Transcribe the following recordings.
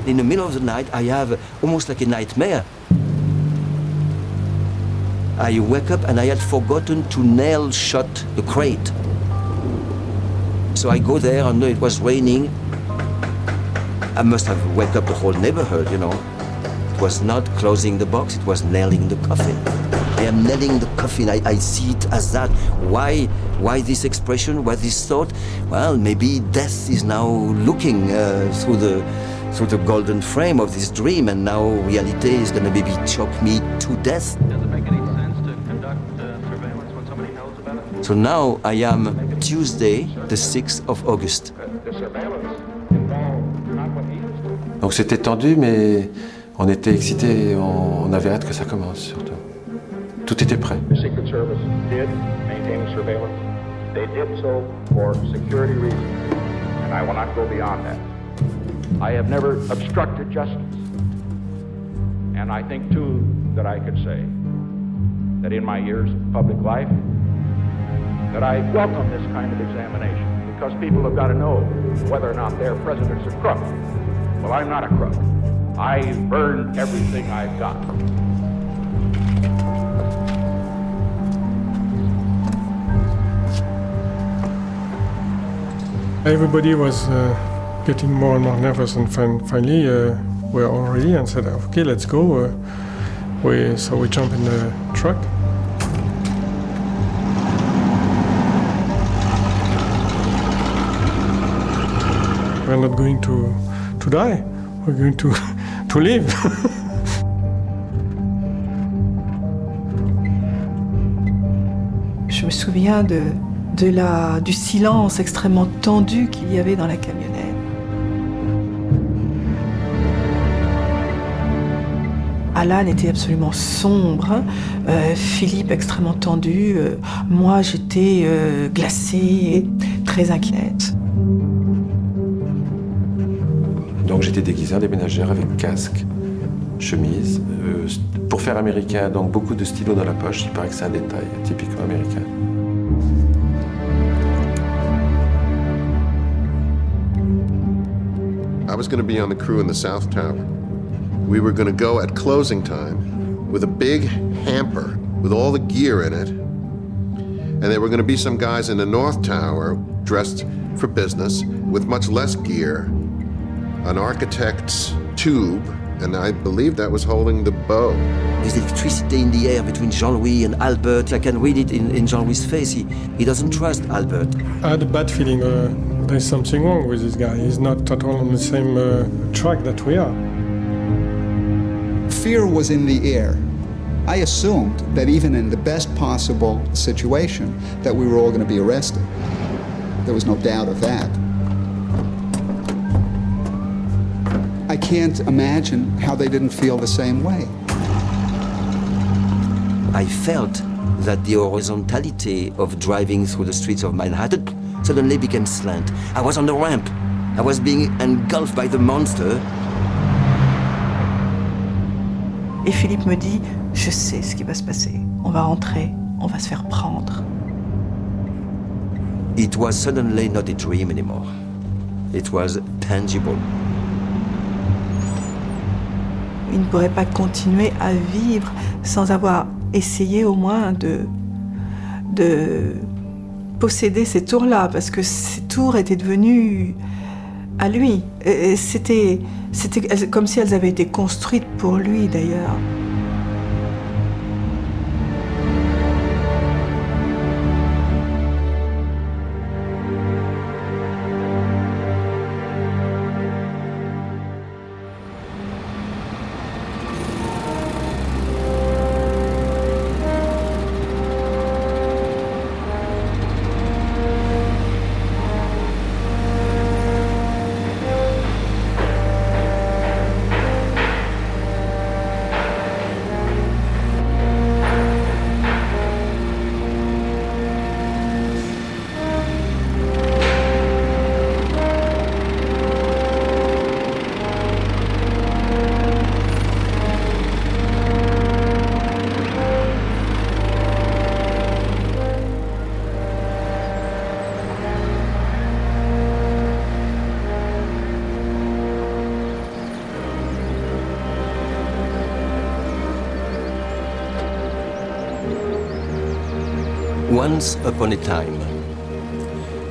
In the middle of the night, I have almost like a nightmare. I wake up and I had forgotten to nail shut the crate. So I go there and it was raining. I must have woke up the whole neighborhood, you know. It was not closing the box, it was nailing the coffin. I am nailing the coffin, I see it as that. Why this expression, why this thought? Well, maybe death is now looking through the golden frame of this dream, and now reality is gonna maybe choke me to death. Does it make any sense to conduct surveillance when somebody knows about it? So now I am Tuesday, the 6th of August. Donc c'était tendu, mais on était excités, on avait hâte que ça commence surtout. Tout était prêt. The Secret Service did maintain surveillance. They did so for security reasons, and I will not go beyond that. I have never obstructed justice. And I think, too, that I could say that in my years of public life, that I welcome this kind of examination, because people have got to know whether or not their president's a crook. Well, I'm not a crook. I've earned everything I've got. Everybody was getting more and more nervous, and finally we're all ready and said, okay, let's go. So we jump in the truck. We're not going to die, we're going to live. Je me souviens du silence extrêmement tendu qu'il y avait dans la camionnette. Alan était absolument sombre, Philippe extrêmement tendu, moi j'étais glacée, très inquiète. Donc j'étais déguisé en déménageur avec casque, chemise, pour faire américain, donc beaucoup de stylos dans la poche, il paraît que c'est un détail typiquement américain. I was going to be on the crew in the South Tower. We were going to go at closing time with a big hamper with all the gear in it. And there were going to be some guys in the North Tower dressed for business with much less gear, an architect's tube, and I believe that was holding the bow. There's electricity in the air between Jean-Louis and Albert. I can read it in Jean-Louis' face. He doesn't trust Albert. I had a bad feeling there's something wrong with this guy. He's not at all on the same track that we are. Fear was in the air. I assumed that even in the best possible situation that we were all going to be arrested. There was no doubt of that. I can't imagine how they didn't feel the same way. I felt that the horizontality of driving through the streets of Manhattan suddenly became slant. I was on the ramp. I was being engulfed by the monster. Et Philippe me dit, je sais ce qui va se passer. On va rentrer, on va se faire prendre. It was suddenly not a dream anymore. It was tangible. Il ne pourrait pas continuer à vivre sans avoir essayé au moins de posséder ces tours-là, parce que ces tours étaient devenues à lui. C'était comme si elles avaient été construites pour lui d'ailleurs. Once upon a time.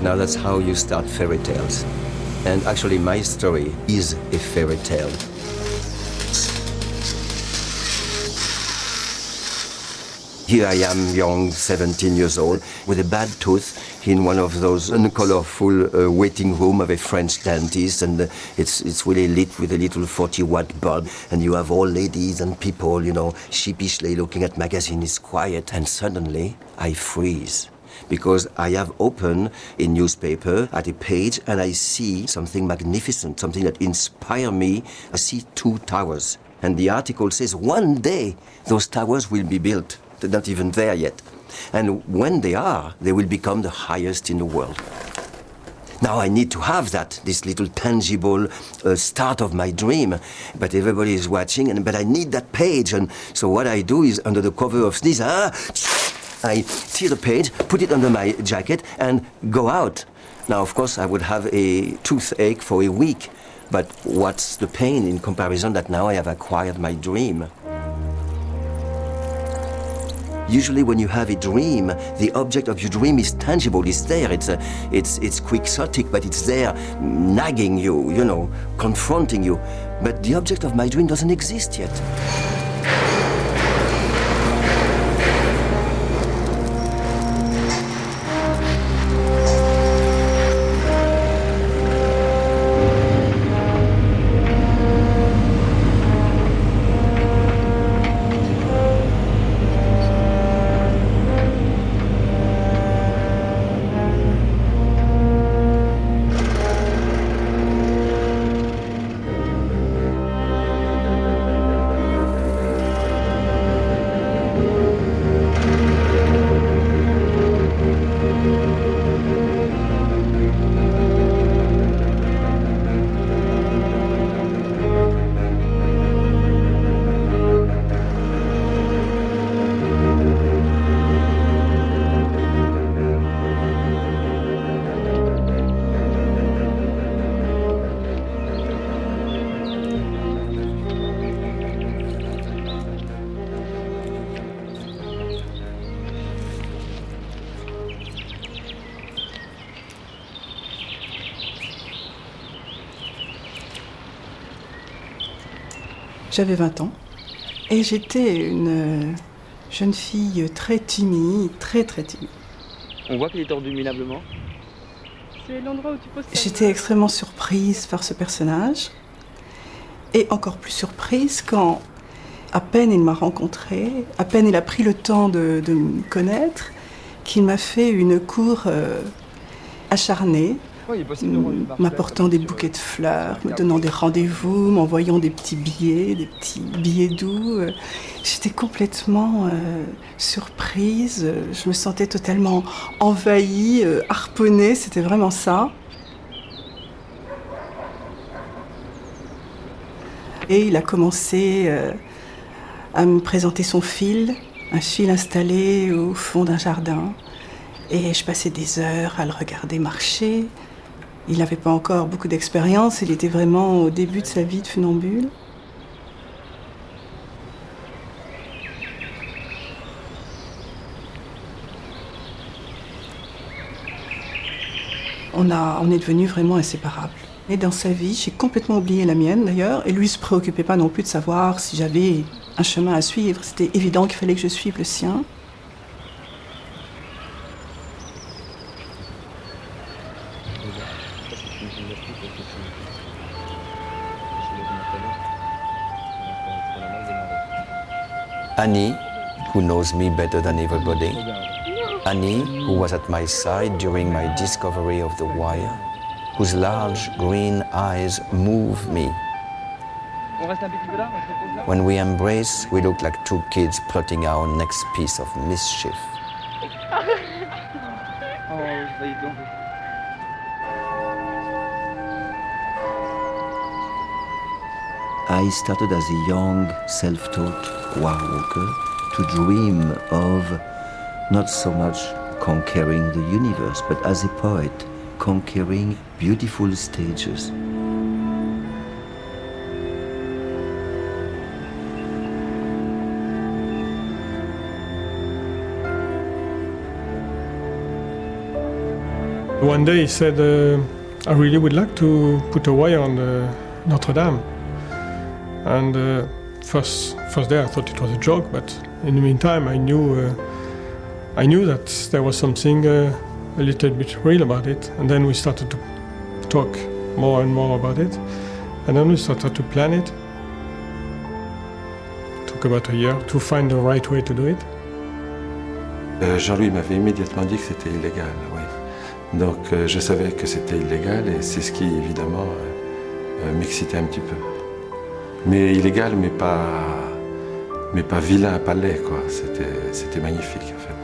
Now that's how you start fairy tales. And actually my story is a fairy tale. Here I am, young, 17 years old, with a bad tooth in one of those uncolorful waiting room of a French dentist, and it's really lit with a little 40-watt bulb, and you have old ladies and people, you know, sheepishly looking at magazine. It's quiet, and suddenly I freeze. Because I have opened a newspaper at a page and I see something magnificent, something that inspires me. I see 2 towers. And the article says one day those towers will be built. They're not even there yet. And when they are, they will become the highest in the world. Now I need to have that, this little tangible start of my dream. But everybody is watching, but I need that page. And so what I do is, under the cover of sneeze, I tear the page, put it under my jacket, and go out. Now, of course, I would have a toothache for a week. But what's the pain in comparison that now I have acquired my dream? Usually when you have a dream, the object of your dream is tangible, it's there, it's quixotic, but it's there nagging you, you know, confronting you. But the object of my dream doesn't exist yet. J'avais 20 ans et j'étais une jeune fille très timide, très timide. On voit qu'il est tordu minablement. C'est l'endroit où tu poses ta J'étais extrêmement surprise par ce personnage et encore plus surprise quand, à peine il m'a rencontrée, à peine il a pris le temps de me connaître, qu'il m'a fait une cour acharnée, m'apportant des bouquets de fleurs, me donnant des rendez-vous, m'envoyant des petits billets doux. J'étais complètement surprise, je me sentais totalement envahie, harponnée, c'était vraiment ça. Et il a commencé à me présenter son fil, un fil installé au fond d'un jardin. Et je passais des heures à le regarder marcher. Il n'avait pas encore beaucoup d'expérience, il était vraiment au début de sa vie de funambule. On est devenus vraiment inséparables. Et dans sa vie, j'ai complètement oublié la mienne d'ailleurs, et lui ne se préoccupait pas non plus de savoir si j'avais un chemin à suivre. C'était évident qu'il fallait que je suive le sien. Annie, who knows me better than everybody. Annie, who was at my side during my discovery of the wire, whose large green eyes move me. On reste un petit peu là, on se repose là. When we embrace, we look like 2 kids plotting our next piece of mischief. Oh, ça y est donc. I started as a young, self-taught warwalker to dream of not so much conquering the universe, but as a poet, conquering beautiful stages. One day he said, I really would like to put a wire on Notre Dame. And first day I thought it was a joke, but in the meantime I knew that there was something a little bit real about it. And then we started to talk more and more about it. And then we started to plan it. It took about a year to find the right way to do it. Jean-Louis m'avait immédiatement dit que c'était illégal, oui. Donc je savais que c'était illégal et c'est ce qui évidemment m'excitait un petit peu. Mais illégal, mais pas vilain, pas laid, quoi. C'était magnifique en fait.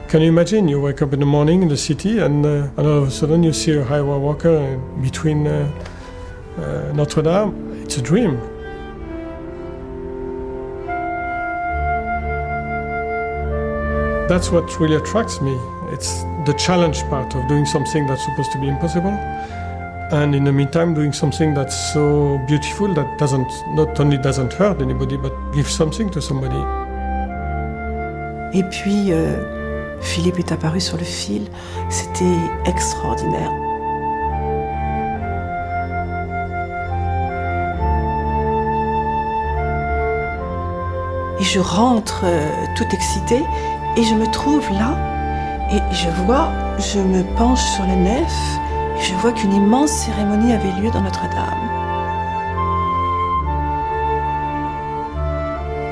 Can you imagine you wake up in the morning in the city and all of a sudden you see a highway walker between Notre Dame? It's a dream. That's what really attracts me. It's the challenge part of doing something that's supposed to be impossible, and in the meantime doing something that's so beautiful that not only doesn't hurt anybody, but gives something to somebody. Et puis, Philippe est apparu sur le fil. C'était extraordinaire. Et je rentre toute excitée et je me trouve là et je me penche sur la nef et je vois qu'une immense cérémonie avait lieu dans Notre-Dame.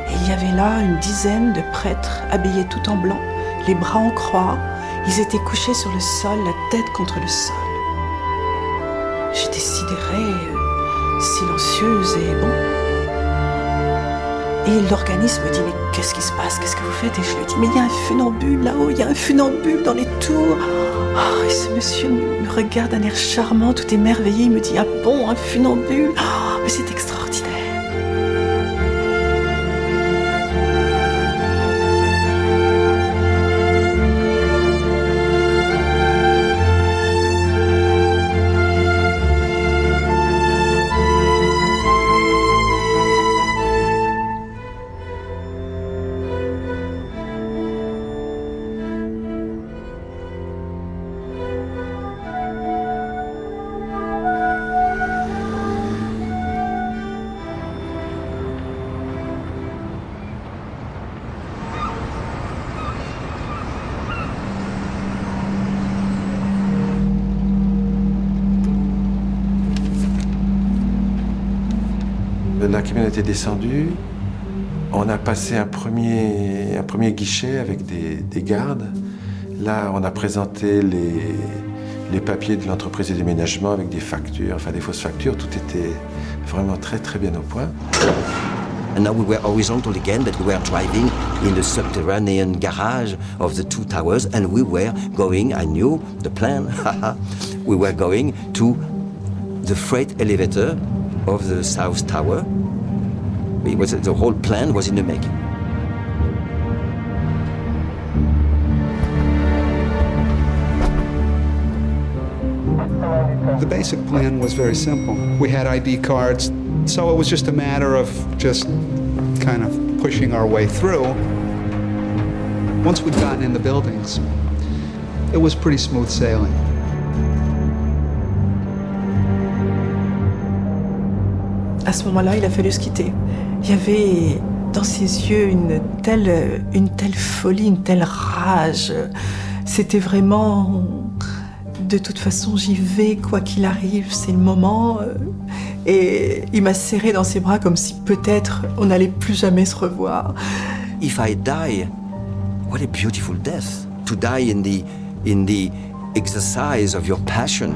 Et il y avait là une dizaine de prêtres habillés tout en blanc, les bras en croix. Ils étaient couchés sur le sol, la tête contre le sol. J'étais sidérée, silencieuse et bon. Et l'organisme me dit, mais qu'est-ce qui se passe? Qu'est-ce que vous faites? Et je lui dis, mais il y a un funambule là-haut, il y a un funambule dans les tours. Oh, et ce monsieur me regarde d'un air charmant, tout émerveillé. Il me dit, ah bon, un funambule? Oh, mais c'est extraordinaire. La camionnette est descendue, on a passé un premier guichet avec des gardes. Là, on a présenté les papiers de l'entreprise de déménagement avec des factures, enfin des fausses factures. Tout était vraiment très très bien au point. And now we were horizontal again, but we were driving in the subterranean garage of the two towers, and we were going, I knew the plan, we were going to the freight elevator of the South Tower. The whole plan was in the making. The basic plan was very simple. We had ID cards, so it was just a matter of just kind of pushing our way through. Once we'd gotten in the buildings, it was pretty smooth sailing. À ce moment-là, il a fallu se quitter. Il y avait dans ses yeux une telle folie, une telle rage. C'était vraiment, de toute façon, j'y vais, quoi qu'il arrive, c'est le moment. Et il m'a serré dans ses bras comme si peut-être on n'allait plus jamais se revoir. If I die, what a beautiful death. To die in the exercise of your passion.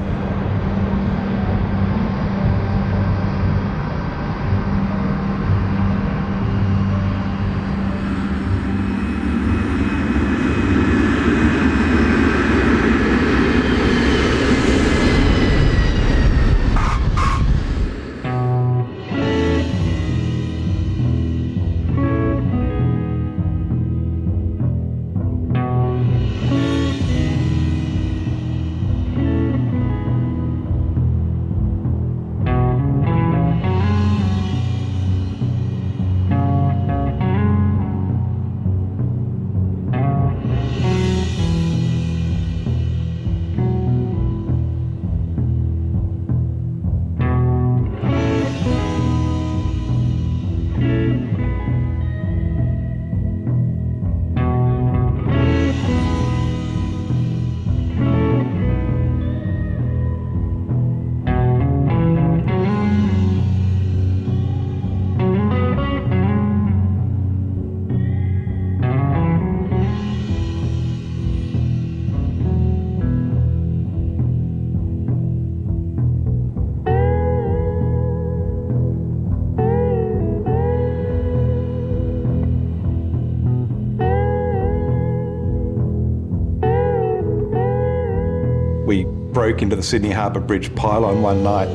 broke into the Sydney Harbour Bridge pylon one night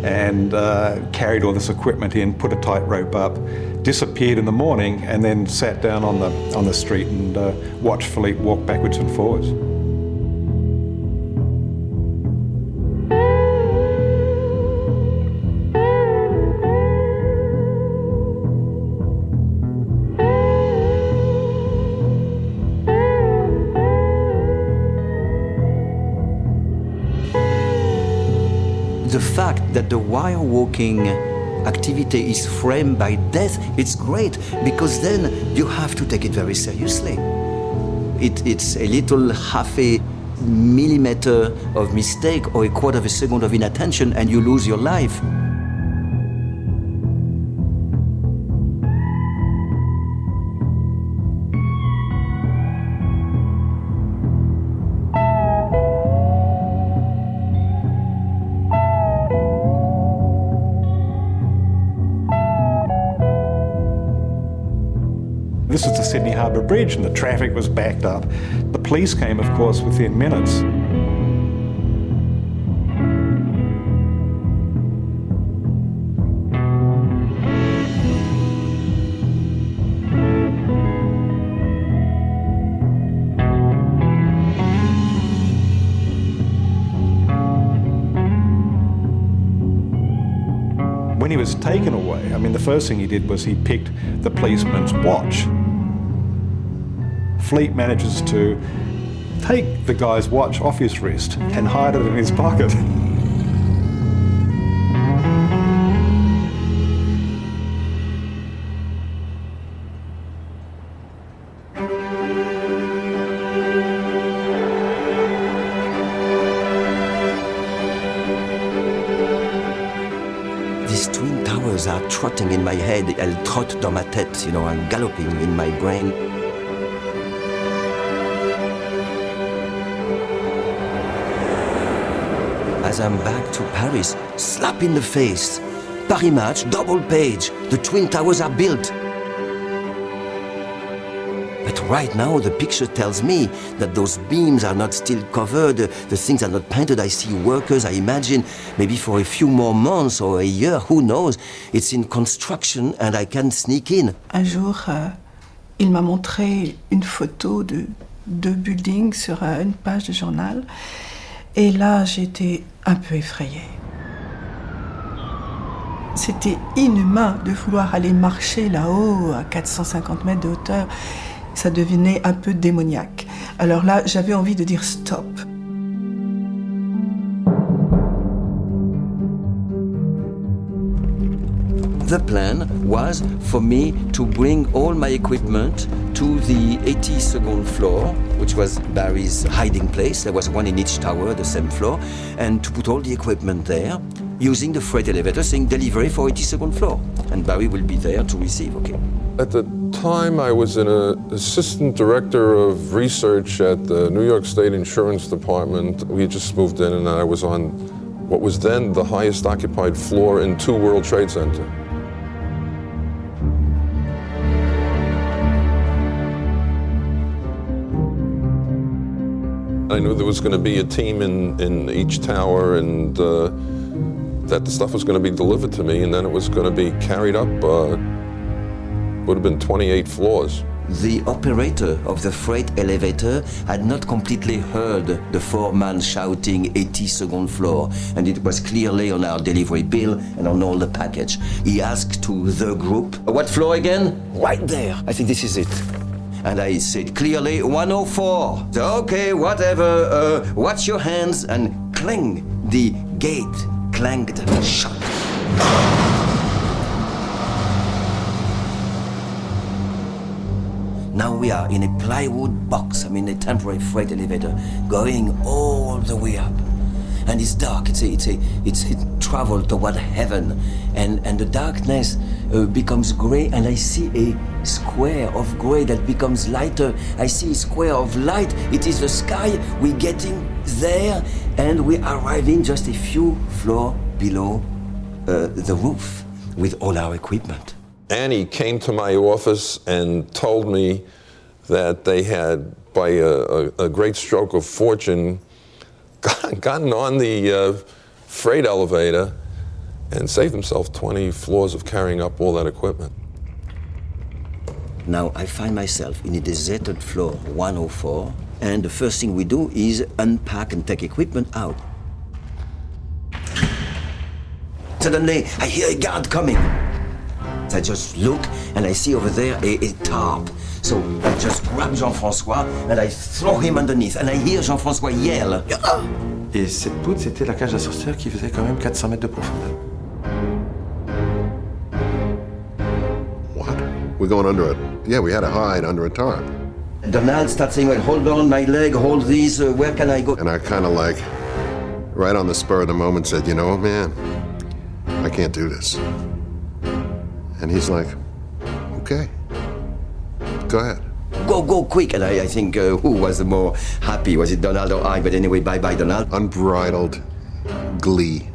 and carried all this equipment in, put a tight rope up, disappeared in the morning, and then sat down on the street and watched Philippe walk backwards and forwards. The fact that the wire walking activity is framed by death, it's great, because then you have to take it very seriously. It's a little half a millimeter of mistake or a quarter of a second of inattention and you lose your life. This is the Sydney Harbour Bridge and the traffic was backed up. The police came, of course, within minutes. When he was taken away, I mean, the first thing he did was he picked the policeman's watch. Philippe manages to take the guy's watch off his wrist and hide it in his pocket. These twin towers are trotting in my head. Elles trottent dans ma tête, you know, and galloping in my brain. As I'm back to Paris, slap in the face. Paris Match, double page. The twin towers are built. But right now, the picture tells me that those beams are not still covered, the things are not painted. I see workers, I imagine, maybe for a few more months or a year, who knows. It's in construction and I can sneak in. Un jour, il m'a montré une photo de deux buildings sur une page de journal. Et là, j'étais un peu effrayée. C'était inhumain de vouloir aller marcher là-haut, à 450 mètres de hauteur. Ça devenait un peu démoniaque. Alors là, j'avais envie de dire stop. The plan was for me to bring all my equipment to the 82nd floor, which was Barry's hiding place. There was one in each tower, the same floor, and to put all the equipment there, using the freight elevator, saying delivery for 82nd floor. And Barry will be there to receive, okay. At the time, I was an assistant director of research at the New York State Insurance Department. We had just moved in, and I was on what was then the highest occupied floor in 2 World Trade Center. I knew there was going to be a team in each tower and that the stuff was going to be delivered to me and then it was going to be carried up, would have been 28 floors. The operator of the freight elevator had not completely heard the foreman shouting 82nd floor, and it was clearly on our delivery bill and on all the package. He asked to the group, what floor again? Right there. I think this is it. And I said clearly 104. So, okay, whatever, watch your hands, and clang, the gate clanged shut. Now we are in a plywood box, I mean a temporary freight elevator, going all the way up. And it's dark, it's travel toward heaven. And the darkness becomes gray, and I see a square of gray that becomes lighter. I see a square of light. It is the sky. We're getting there, and we're arriving just a few floors below the roof with all our equipment. Annie came to my office and told me that they had, by a great stroke of fortune, gotten on the freight elevator and saved himself 20 floors of carrying up all that equipment. Now I find myself in a deserted floor 104, and the first thing we do is unpack and take equipment out. Suddenly, I hear a guard coming. I just look and I see over there a tarp. So I just grab Jean-François and I throw him underneath. And I hear Jean-François yell. Et cette poutre, c'était la cage à sorcière qui faisait quand même 400 mètres de profondeur. What? We're going under it. Yeah, we had to hide under a tarp. Donald starts saying, well, hold on, my leg, hold this, where can I go? And I kind of like, right on the spur of the moment said, you know, man, I can't do this. And he's like, okay, go ahead. Go quick. And I think who was the more happy? Was it Donald or I? But anyway, bye-bye, Donald. Unbridled glee.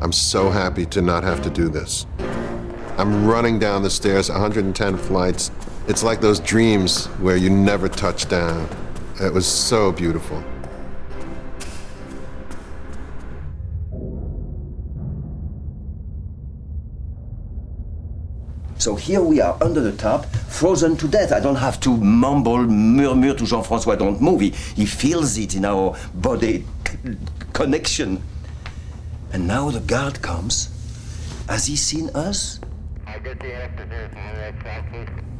I'm so happy to not have to do this. I'm running down the stairs, 110 flights. It's like those dreams where you never touch down. It was so beautiful. So here we are under the top, frozen to death. I don't have to murmur to Jean-François, don't move. He feels it in our body connection. And now the guard comes. Has he seen us?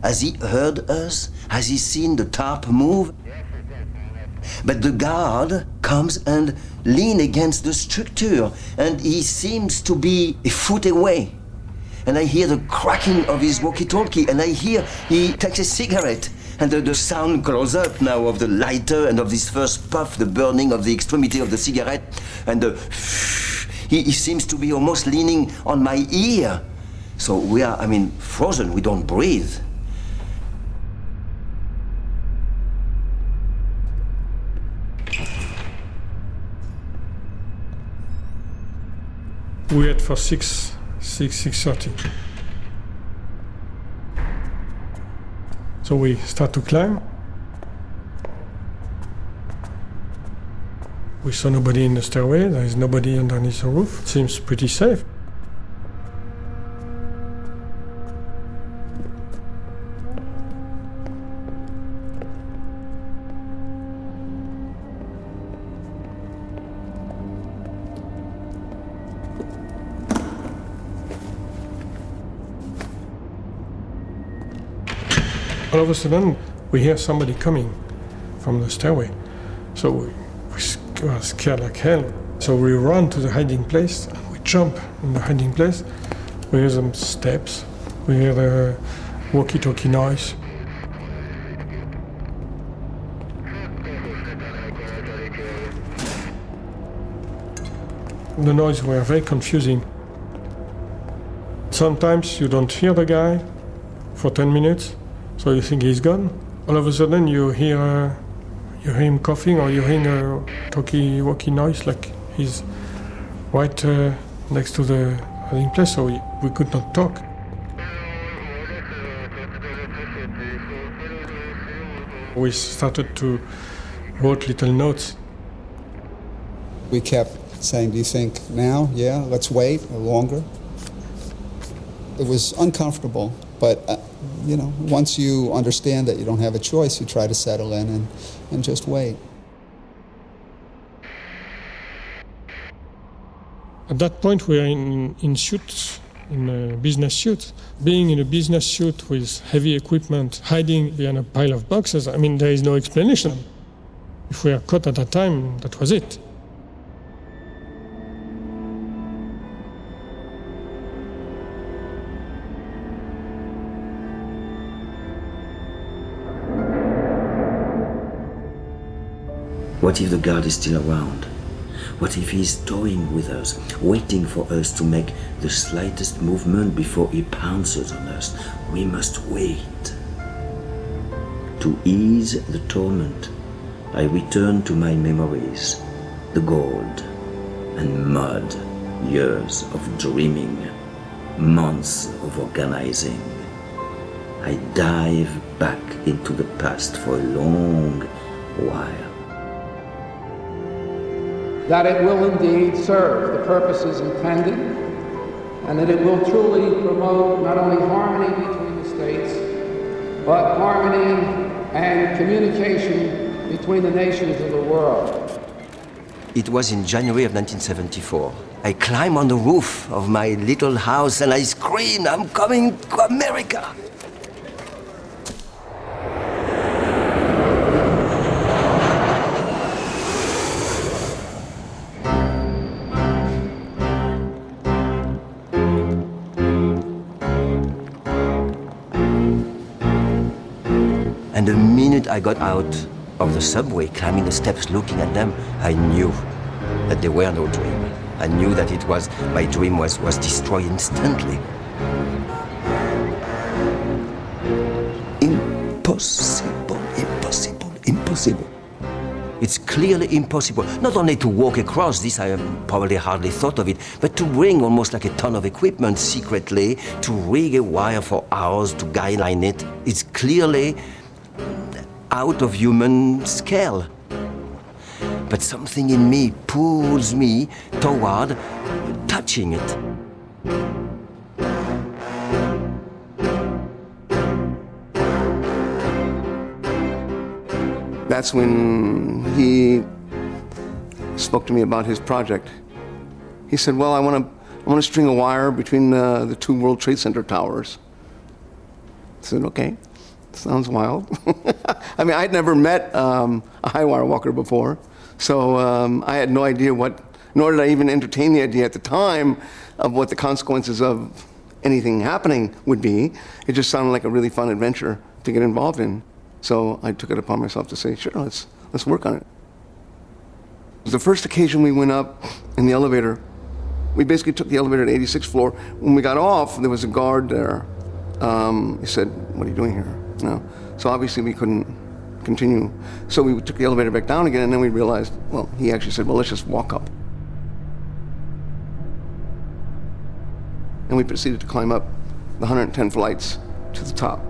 Has he heard us? Has he seen the tarp move? But the guard comes and leans against the structure, and he seems to be a foot away. And I hear the cracking of his walkie-talkie, and I hear he takes a cigarette. And the sound grows up now of the lighter and of this first puff, the burning of the extremity of the cigarette. And he seems to be almost leaning on my ear. So we are, frozen, we don't breathe. We had for 6:30. So we start to climb. We saw nobody in the stairway, there is nobody underneath the roof. It seems pretty safe. All of a sudden, we hear somebody coming from the stairway. So we were scared like hell. So we run to the hiding place, and we jump in the hiding place. We hear some steps. We hear the walkie-talkie noise. The noise were very confusing. Sometimes you don't hear the guy for 10 minutes. So you think he's gone. All of a sudden you hear him coughing, or you hear a talkie-walkie noise, like he's right next to the hiding place, so we could not talk. We started to write little notes. We kept saying, do you think now? Yeah, let's wait or longer. It was uncomfortable, but once you understand that you don't have a choice, you try to settle in and just wait. At that point, we are in suits, in a business suit. Being in a business suit with heavy equipment, hiding behind a pile of boxes, there is no explanation. If we are caught at that time, that was it. What if the guard is still around? What if he's toying with us, waiting for us to make the slightest movement before he pounces on us? We must wait. To ease the torment, I return to my memories, the gold and mud, years of dreaming, months of organizing. I dive back into the past for a long while. that it will indeed serve the purposes intended, and that it will truly promote not only harmony between the states, but harmony and communication between the nations of the world. It was in January of 1974. I climb on the roof of my little house and I scream, I'm coming to America! And the minute I got out of the subway, climbing the steps, looking at them, I knew that they were no dream. I knew that my dream was destroyed instantly. Impossible, impossible, impossible. It's clearly impossible, not only to walk across this, I probably hardly thought of it, but to bring almost like a ton of equipment secretly, to rig a wire for hours, to guy line it. It's clearly out of human scale. But something in me pulls me toward touching it. That's when he spoke to me about his project. He said, well, I want to string a wire between the two World Trade Center towers. I said, okay, sounds wild. I mean, I'd never met a high wire walker before, so I had no idea nor did I even entertain the idea at the time of what the consequences of anything happening would be. It just sounded like a really fun adventure to get involved in. So I took it upon myself to say, sure, let's work on it. The first occasion we went up in the elevator, we basically took the elevator to the 86th floor. When we got off, there was a guard there. He said, what are you doing here? No. So obviously we couldn't continue. So we took the elevator back down again, and then we realized, well, he actually said, well, let's just walk up. And we proceeded to climb up the 110 flights to the top.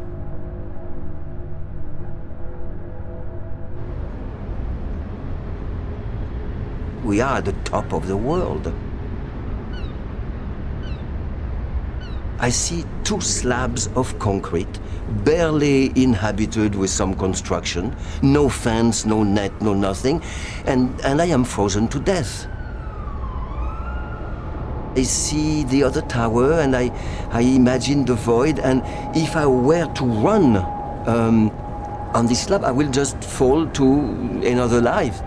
We are at the top of the world. I see two slabs of concrete, barely inhabited with some construction, no fence, no net, no nothing, and I am frozen to death. I see the other tower and I imagine the void, and if I were to run on this slab, I will just fall to another life.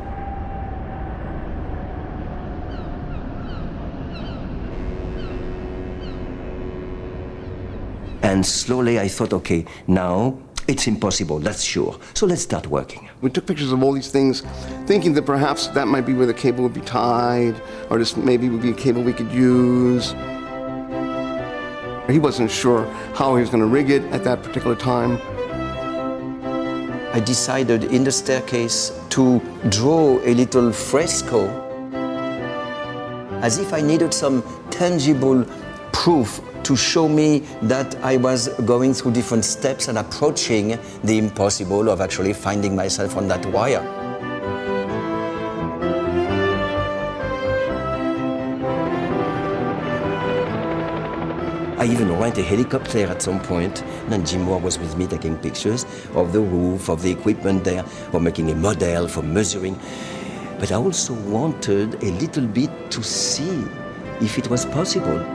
And slowly I thought, okay, now it's impossible, that's sure. So let's start working. We took pictures of all these things, thinking that perhaps that might be where the cable would be tied, or this maybe would be a cable we could use. He wasn't sure how he was going to rig it at that particular time. I decided in the staircase to draw a little fresco, as if I needed some tangible proof to show me that I was going through different steps and approaching the impossible of actually finding myself on that wire. I even rent a helicopter at some point, and Jim Moore was with me taking pictures of the roof, of the equipment there, for making a model, for measuring. But I also wanted a little bit to see if it was possible.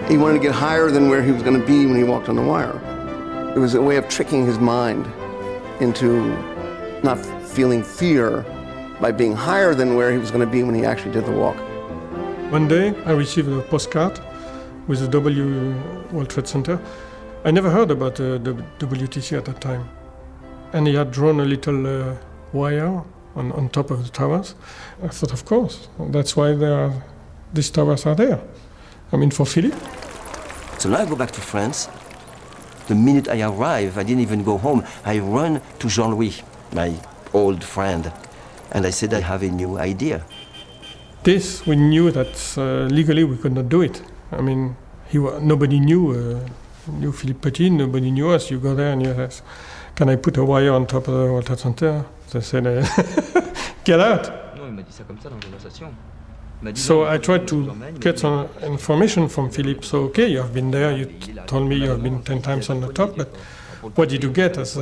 He wanted to get higher than where he was going to be when he walked on the wire. It was a way of tricking his mind into not feeling fear by being higher than where he was going to be when he actually did the walk. One day I received a postcard with the World Trade Center. I never heard about the WTC at that time. And he had drawn a little wire on top of the towers. I thought, of course, that's why these towers are there. I mean, for Philippe. So now I go back to France. The minute I arrive, I didn't even go home. I run to Jean-Louis, my old friend, and I said, I have a new idea. This, we knew that legally we could not do it. I mean, nobody knew Philippe Petit, nobody knew us. You go there and you ask, can I put a wire on top of the World Trade Center? They said, get out. So I tried to get some information from Philippe. So, okay, you have been there, you told me you have been 10 times on the top, but what did you get as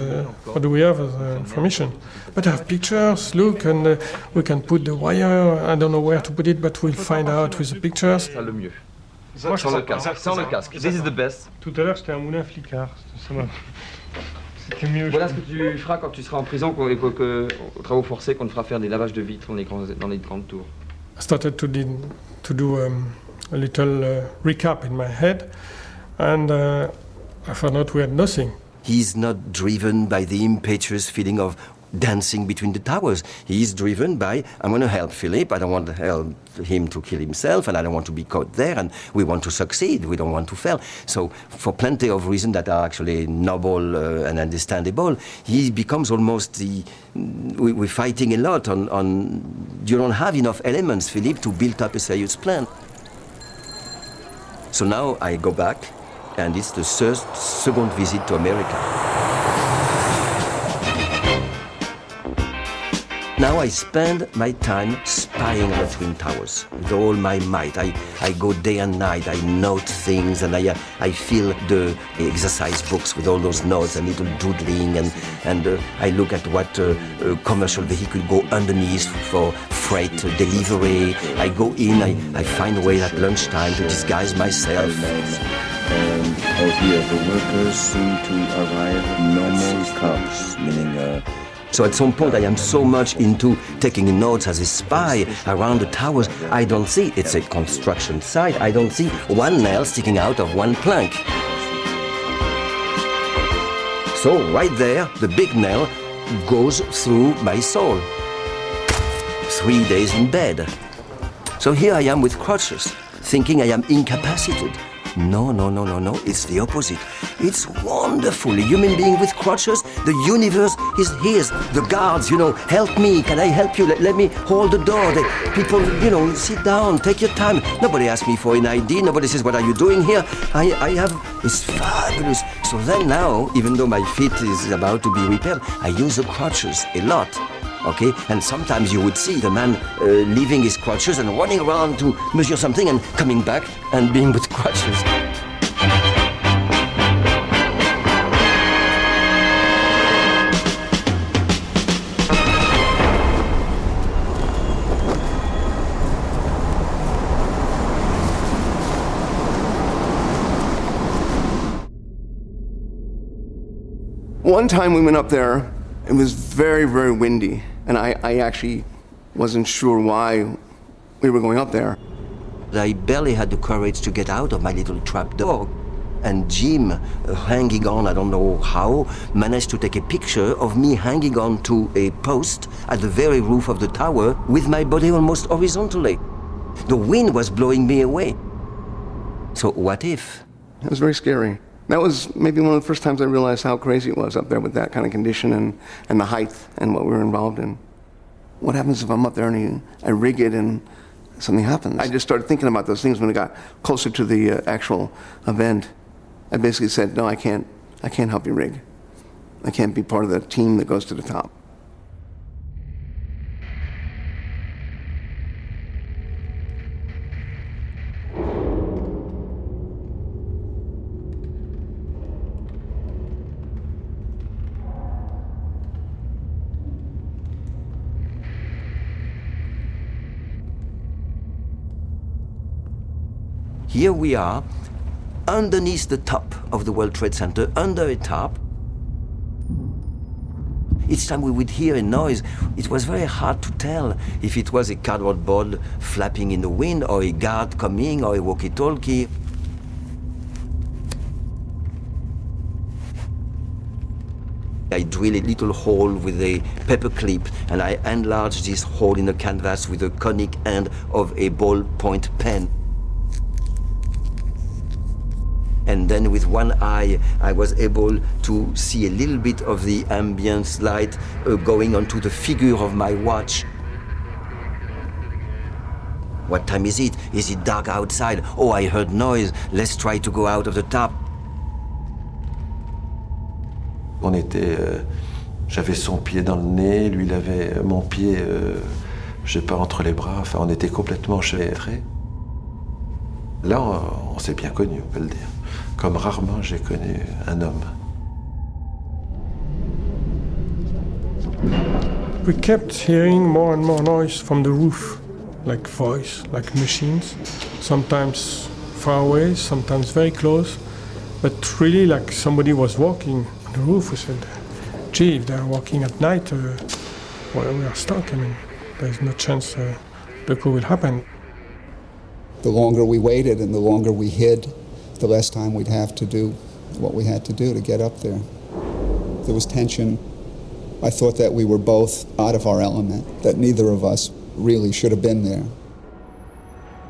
what do we have as information? But I have pictures, look, and we can put the wire, I don't know where to put it, but we'll find out with the pictures. Le mieux. Sans le casque. Sans le casque. This is the best. Tout à l'heure, c'était un moulin flicard. C'était mieux. Voilà ce que tu feras quand tu seras en prison, aux travaux forcés, qu'on te fera faire des lavages de vitres dans les grandes tours. I started to do a little recap in my head, and I found out we had nothing. He's not driven by the impetuous feeling of dancing between the towers. He's driven by, I'm going to help Philippe, I don't want to help him to kill himself, and I don't want to be caught there, and we want to succeed, we don't want to fail. So for plenty of reasons that are actually noble and understandable, he becomes almost we're fighting a lot on you don't have enough elements, Philippe, to build up a serious plan. So now I go back, and it's the second visit to America. Now I spend my time spying on the Twin Towers with all my might. I go day and night, I note things, and I fill the exercise books with all those notes and little doodling, and I look at what commercial vehicle go underneath for freight delivery. I go in, I find ways at lunchtime to disguise myself. Out here, the workers seem to arrive in normal cars, meaning So at some point I am so much into taking notes as a spy around the towers, I don't see, it's a construction site, I don't see one nail sticking out of one plank. So right there, the big nail goes through my soul. 3 days in bed. So here I am with crutches, thinking I am incapacitated. No, it's the opposite. It's wonderful. A human being with crutches, the universe is his. The guards, help me, can I help you? Let me hold the door. People, sit down, take your time. Nobody asks me for an ID, nobody says, what are you doing here? It's fabulous. So then now, even though my feet is about to be repaired, I use the crutches a lot. Okay, and sometimes you would see the man leaving his crutches and running around to measure something and coming back and being with crutches. One time we went up there, it was very, very windy. And I actually wasn't sure why we were going up there. I barely had the courage to get out of my little trap door. And Jim, hanging on, I don't know how, managed to take a picture of me hanging on to a post at the very roof of the tower with my body almost horizontally. The wind was blowing me away. So what if? It was very scary. That was maybe one of the first times I realized how crazy it was up there with that kind of condition and the height and what we were involved in. What happens if I'm up there and I rig it and something happens? I just started thinking about those things when it got closer to the actual event. I basically said, no, I can't help you rig. I can't be part of the team that goes to the top. Here we are, underneath the top of the World Trade Center, under a top. Each time we would hear a noise, it was very hard to tell if it was a cardboard board flapping in the wind, or a guard coming, or a walkie-talkie. I drill a little hole with a paper clip, and I enlarge this hole in the canvas with the conic end of a ballpoint pen. And then with one eye, I was able to see a little bit of the ambient light going onto the figure of my watch. What time is it? Is it dark outside? Oh, I heard noise. Let's try to go out of the top. J'avais son pied dans le nez, lui il avait mon pied j'ai pas entre les bras, enfin on était complètement enchevêtrés. Là, on s'est bien connus, on peut le dire. Comme rarement j'ai connu un homme. We kept hearing more and more noise from the roof, like voice, like machines, sometimes far away, sometimes very close, but really like somebody was walking on the roof. We said, gee, if they're walking at night, well, we are stuck. I mean, there's no chance the coup will happen. The longer we waited and the longer we hid, the less time we'd have to do what we had to do to get up there. There was tension. I thought that we were both out of our element, that neither of us really should have been there.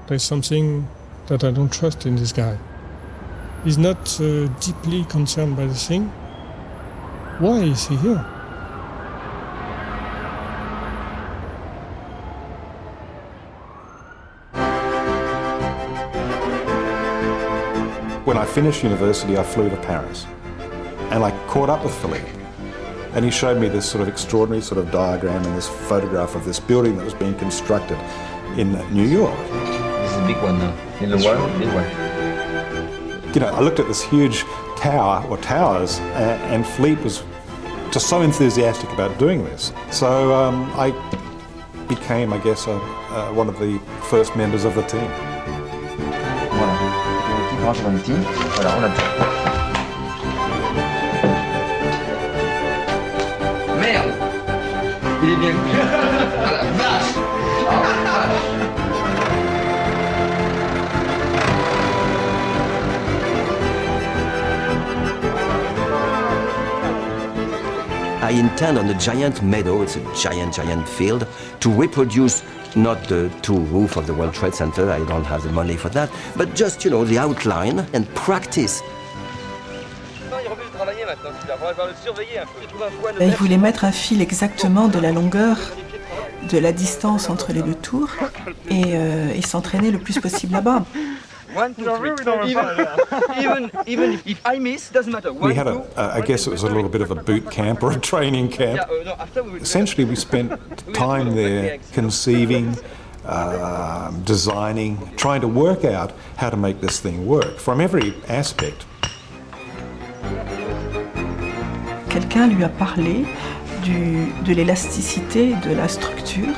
There's something that I don't trust in this guy. He's not deeply concerned by the thing. Why is he here? When I finished university, I flew to Paris, and I caught up with Philippe. And he showed me this sort of extraordinary sort of diagram and this photograph of this building that was being constructed in New York. This is a big one now. In the one, big one. You know, I looked at this huge tower, or towers, and Philippe was just so enthusiastic about doing this. So I became, I guess, one of the first members of the team. Voilà. Le petit grand dans le team. Voilà, on l'a fait. Merde! Il est bien. Ah la vache! Ah la vache! I intend on a giant meadow, it's a giant field, to reproduce not the two roof of the World Trade Center, I don't have the money for that, but just, you know, the outline and practice. Il voulait mettre un fil exactement de la longueur, de la distance entre les deux tours, et il s'entraînait le plus possible là-bas. Even if I miss, doesn't matter. We had I guess it was a little bit of a boot camp or a training camp. Essentially, we spent time there conceiving, designing, trying to work out how to make this thing work from every aspect. Quelqu'un lui a parlé de l'élasticité de la structure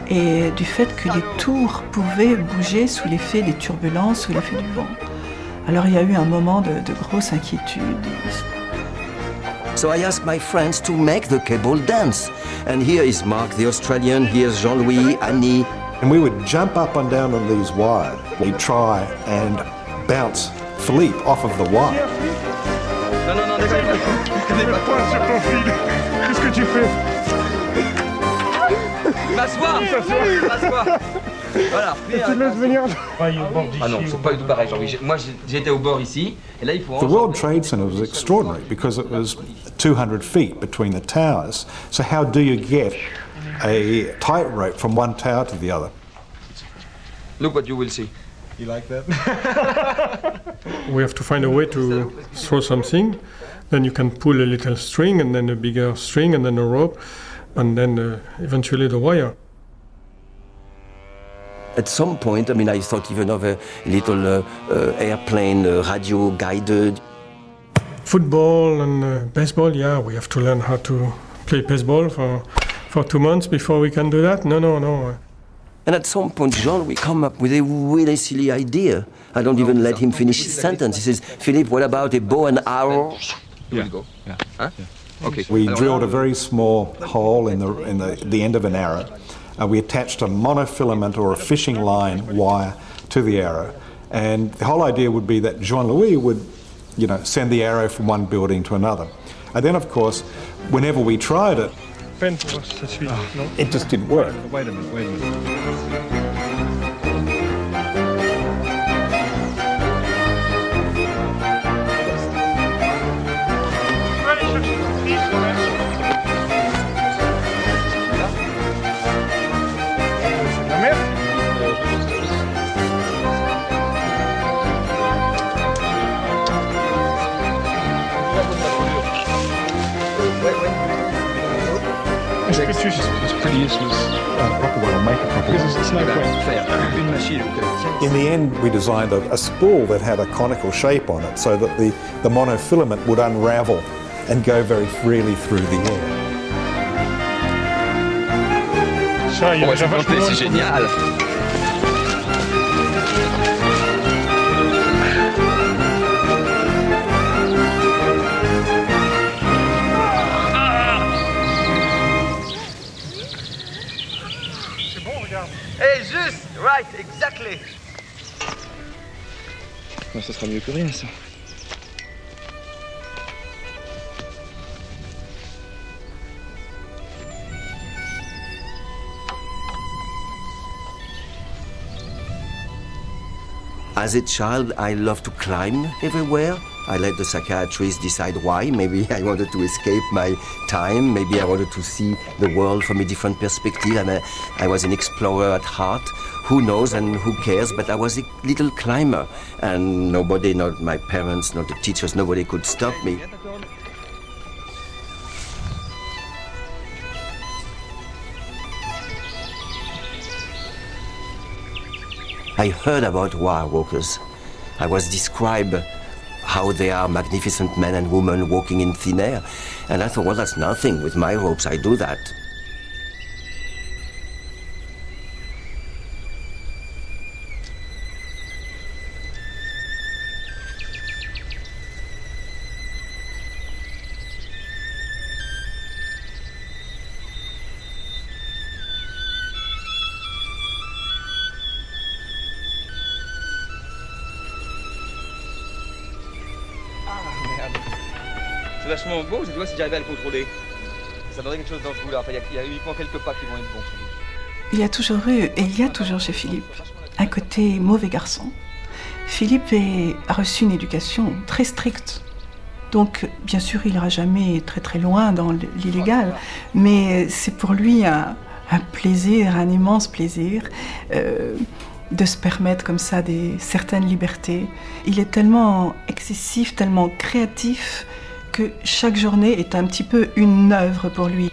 et du fait que les tours pouvaient bouger sous l'effet des turbulences, sous l'effet du vent. Alors il y a eu un moment de grosse inquiétude. So I asked my friends to make the cable dance. And here is Mark the Australian, here's Jean-Louis, Annie. And we would jump up and down on these wires. We'd try and bounce Philippe off of the wire. Non, Pas sur ton fil. Qu'est-ce que tu fais? M'asseoir. Voilà. Tu te laisses venir. Ah non, c'est pas du tout pareil, Jean-Louis. Moi, j'étais au bord ici, et là, il faut... The World Trade Center was extraordinary because it was 200 feet between the towers. So how do you get a tightrope from one tower to the other? Look what you will see. You like that? We have to find a way to throw something. Then you can pull a little string, and then a bigger string, and then a rope, and then eventually the wire. At some point, I mean, I thought even of a little airplane, radio-guided. Football and baseball, yeah, we have to learn how to play baseball for 2 months before we can do that. No. And at some point, Jean, we come up with a really silly idea. I don't even let him finish his sentence. He says, Philippe, what about a bow and arrow? Here we go. Yeah. Huh? Yeah. Okay. We drilled a very small hole in the end of an arrow. We attached a monofilament or a fishing line wire to the arrow. And the whole idea would be that Jean-Louis would, send the arrow from one building to another. And then, of course, whenever we tried it, it just didn't work. Wait a minute. Exact. It's pretty useless. A proper one will make a proper one. It's no point. Faire une machine ou quelqu'un. In the end, we designed a spool that had a conical shape on it so that the monofilament would unravel and go very freely through the air. Ça, il y a déjà vachement moins de C'est génial. C'est bon, regarde. Hey, juste, right, exactly. Non, ça sera mieux que rien, ça. As a child, I loved to climb everywhere. I let the psychiatrist decide why. Maybe I wanted to escape my time. Maybe I wanted to see the world from a different perspective. I was an explorer at heart. Who knows and who cares? But I was a little climber. And nobody, not my parents, not the teachers, nobody could stop me. I heard about wire walkers. I was described how they are magnificent men and women walking in thin air. And I thought, well, that's nothing. With my ropes, I do that. C'est vachement beau, je vois si j'arrivais à le contrôler. Ça donnerait quelque chose dans ce goût-là. Enfin, il y a uniquement quelques pas qui vont être bons. Il y a toujours eu, et il y a toujours chez Philippe, un côté mauvais garçon. Philippe a reçu une éducation très stricte. Donc, bien sûr, il n'ira jamais très très loin dans l'illégal, mais c'est pour lui un plaisir, un immense plaisir de se permettre comme ça certaines libertés. Il est tellement excessif, tellement créatif, que chaque journée est un petit peu une œuvre pour lui.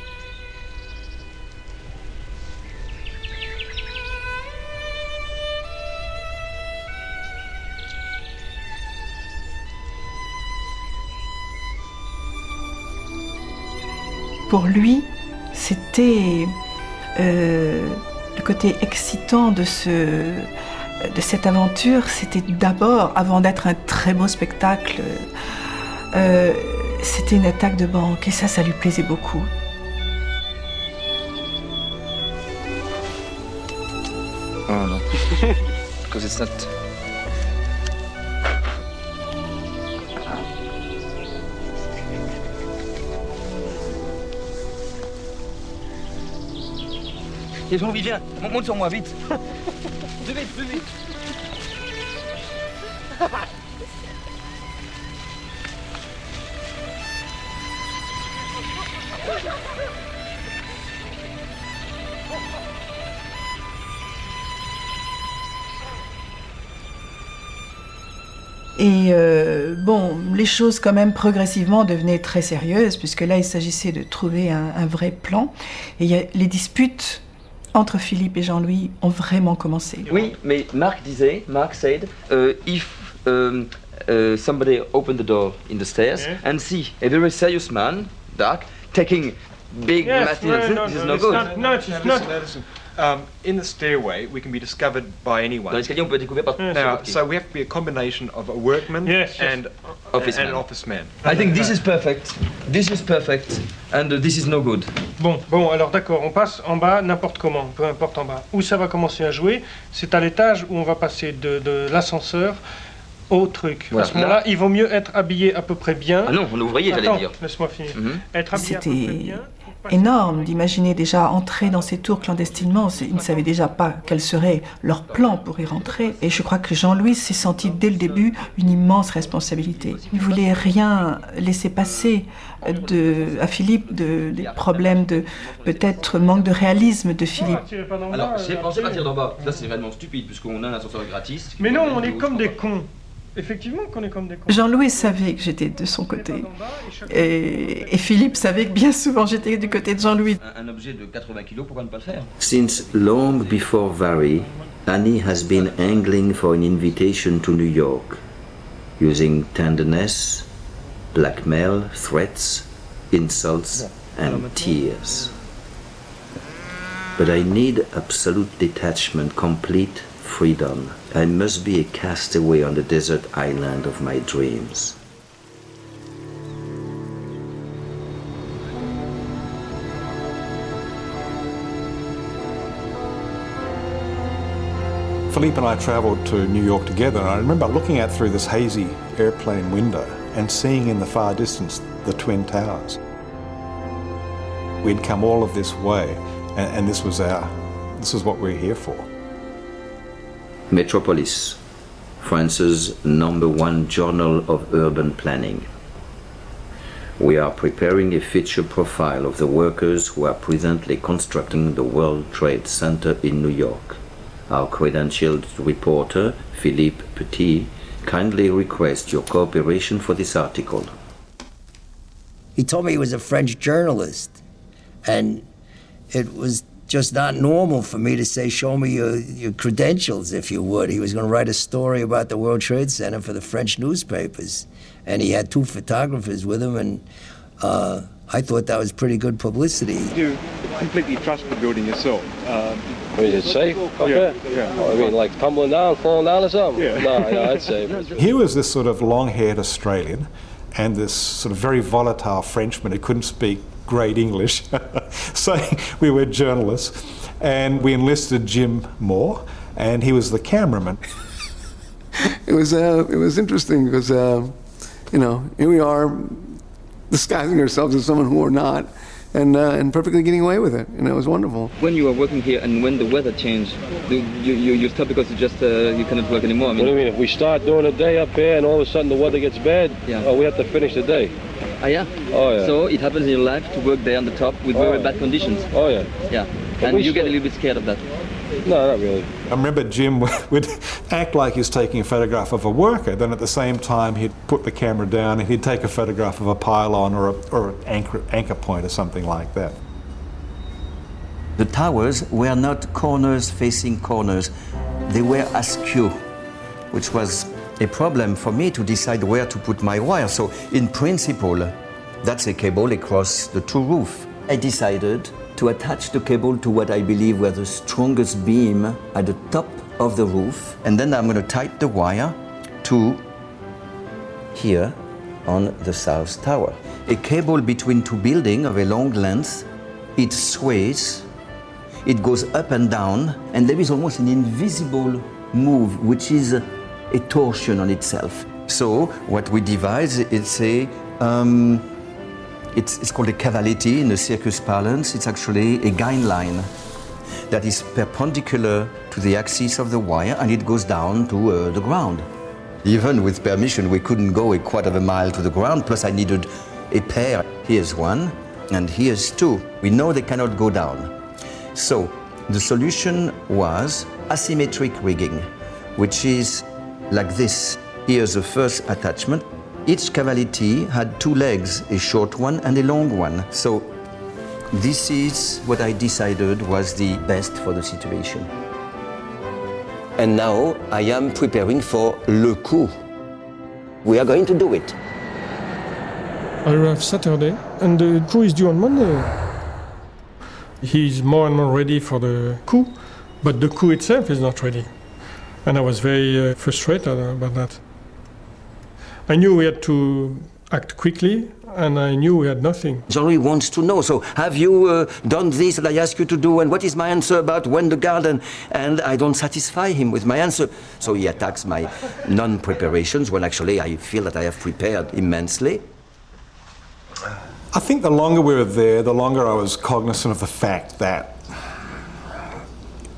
Pour lui, c'était le côté excitant de cette aventure, c'était d'abord, avant d'être un très beau spectacle, c'était une attaque de banque et ça lui plaisait beaucoup. Oh non. Because it's not... Et Jean-Louis, viens, monte sur moi, vite. Plus vite, plus vite. Et bon, les choses quand même progressivement devenaient très sérieuses, puisque là il s'agissait de trouver un vrai plan. Et les disputes entre Philippe et Jean-Louis ont vraiment commencé. Oui, mais Marc said, if somebody opened the door in the stairs and see a very serious man, dark, taking big materials, this is no good. Listen. In the stairway, we can be discovered by anyone. Dans l'escalier, on peut être découvert par Now, so we have to be a combination of a workman and an office man. I think this is perfect. This is perfect, and this is no good. Bon, alors d'accord, on passe en bas n'importe comment, peu importe en bas. Où ça va commencer à jouer, c'est à l'étage où on va passer de l'ascenseur au truc. Voilà. À ce moment-là, il vaut mieux être habillé à peu près bien. Ah non, on est ouvrier, j'allais dire. Laisse-moi finir. Être habillé à peu près bien. Énorme d'imaginer déjà entrer dans ces tours clandestinement. Ils ne savaient déjà pas quel serait leur plan pour y rentrer. Et je crois que Jean-Louis s'est senti dès le début une immense responsabilité. Il ne voulait rien laisser passer à Philippe, des problèmes de peut-être manque de réalisme de Philippe. Alors, j'ai pensé partir d'en bas. Là, c'est réellement stupide, puisqu'on a un ascenseur gratis. Mais non, on est comme des cons. Jean-Louis savait que j'étais de son côté. Et Philippe savait que bien souvent j'étais du côté de Jean-Louis. Un objet de 80 kilos, pourquoi ne pas le faire? Since long before Vary, Annie has been angling for an invitation to New York, using tenderness, blackmail, threats, insults, and tears. But I need absolute detachment, complete freedom. I must be a castaway on the desert island of my dreams. Philippe and I travelled to New York together, and I remember looking out through this hazy airplane window and seeing in the far distance the Twin Towers. We'd come all of this way, and this is what we're here for. Metropolis, France's #1 journal of urban planning. We are preparing a feature profile of the workers who are presently constructing the World Trade Center in New York. Our credentialed reporter, Philippe Petit, kindly requests your cooperation for this article. He told me he was a French journalist, and it was just not normal for me to say, show me your credentials, if you would. He was going to write a story about the World Trade Center for the French newspapers. And he had 2 photographers with him, and I thought that was pretty good publicity. You completely trust the building yourself? Is it safe up there? Yeah. I mean, like tumbling down, falling down or something? Yeah. No, I'd say. Here was this sort of long-haired Australian and this sort of very volatile Frenchman who couldn't speak great English, saying we were journalists, and we enlisted Jim Moore, and he was the cameraman. It was interesting because here we are disguising ourselves as someone who we're not, and perfectly getting away with it, and it was wonderful. When you are working here and when the weather changed, you stop because you cannot work anymore? I mean, What do you mean? If we start doing a day up here and all of a sudden the weather gets bad, we have to finish the day. Ah, yeah? Oh, yeah. So it happens in your life to work there on the top with very bad conditions? Oh, yeah. Yeah. And you get a little bit scared of that? No, not really. I remember Jim would act like he was taking a photograph of a worker, then at the same time he'd put the camera down and he'd take a photograph of a pylon or an anchor point or something like that. The towers were not corners facing corners, they were askew, which was a problem for me to decide where to put my wire. So in principle, that's a cable across the 2 roofs. I decided to attach the cable to what I believe were the strongest beam at the top of the roof, and then I'm going to tie the wire to here on the south tower. A cable between 2 buildings of a long length, it sways, it goes up and down, and there is almost an invisible move, which is a torsion on itself. So what we devise, it's called a cavality in the circus parlance. It's actually a guide line that is perpendicular to the axis of the wire, and it goes down to the ground. Even with permission, we couldn't go a 1/4 mile to the ground, plus I needed a pair. Here's 1, and here's 2. We know they cannot go down. So the solution was asymmetric rigging, which is like this. Here's the first attachment. Each cavality had 2 legs, a short one and a long one. So this is what I decided was the best for the situation. And now I am preparing for le coup. We are going to do it. I arrived Saturday, and the coup is due on Monday. He's more and more ready for the coup, but the coup itself is not ready. And I was very frustrated about that. I knew we had to act quickly, and I knew we had nothing. Jean-Louis wants to know, so have you done this that I asked you to do, and what is my answer about when the garden? And I don't satisfy him with my answer. So he attacks my non-preparations, when actually I feel that I have prepared immensely. I think the longer we were there, the longer I was cognizant of the fact that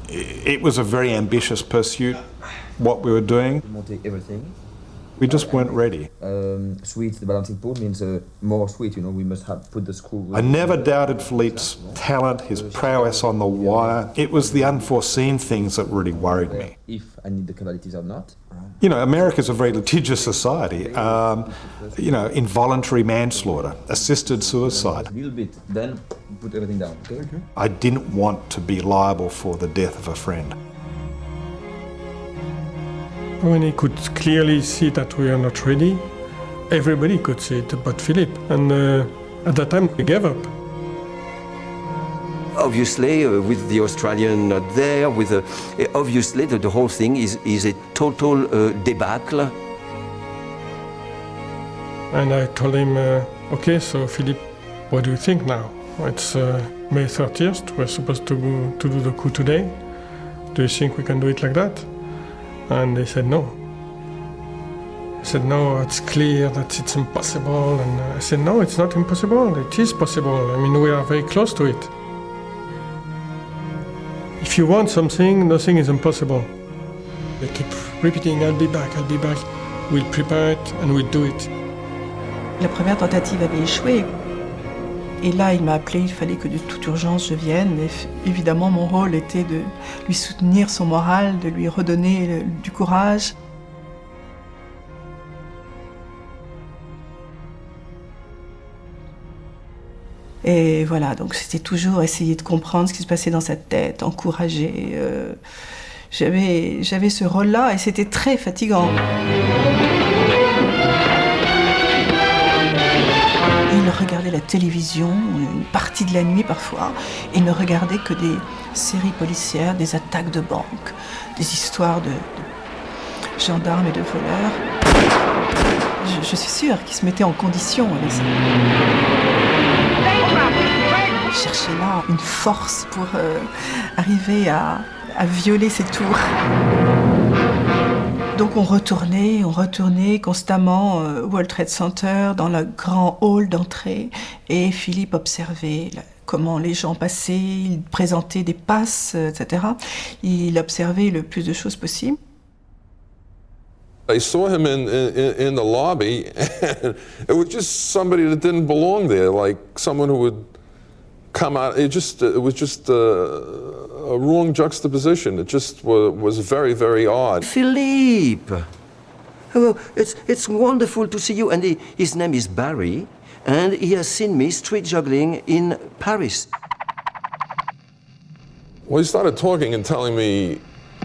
it was a very ambitious pursuit, what we were doing. Everything. We just weren't ready. Sweet, the balancing pole means more sweet, you know, we must have put the screw... I never doubted Philippe's talent, his prowess on the wire. It was the unforeseen things that really worried me. If I need the capabilities or not. You know, America's a very litigious society. You know, involuntary manslaughter, assisted suicide. A little bit, then put everything down, okay? I didn't want to be liable for the death of a friend. When he could clearly see that we are not ready, everybody could see it but Philippe. And at that time, we gave up. Obviously, with the Australian not there, obviously the whole thing is a total debacle. And I told him, okay, so Philippe, what do you think now? It's May 30th, we're supposed to do the coup today. Do you think we can do it like that? And they said no. I said, no, it's clear that it's impossible. And I said, no, it's not impossible. It is possible. I mean, we are very close to it. If you want something, nothing is impossible. They keep repeating, I'll be back, we'll prepare it and we'll do it. La première tentative avait échoué. Et là, il m'a appelé, il fallait que de toute urgence je vienne. Et évidemment, mon rôle était de lui soutenir son moral, de lui redonner du courage. Et voilà, donc c'était toujours essayer de comprendre ce qui se passait dans sa tête, encourager. J'avais ce rôle-là et c'était très fatigant. Il regardait la télévision, une partie de la nuit parfois, et il ne regardait que des séries policières, des attaques de banques, des histoires de gendarmes et de voleurs. Je suis sûre qu'il se mettait en condition avec ça. Il cherchait là une force pour arriver à violer ces tours. Donc on retournait constamment au World Trade Center, dans le grand hall d'entrée, et Philippe observait comment les gens passaient, il présentait des passes, etc. Il observait le plus de choses possible. I saw him in the lobby, and it was just somebody that didn't belong there, like someone who would come out. It was just a wrong juxtaposition. It just was very, very odd. Philippe! Oh, it's wonderful to see you. And his name is Barry, and he has seen me street juggling in Paris. Well, he started talking and telling me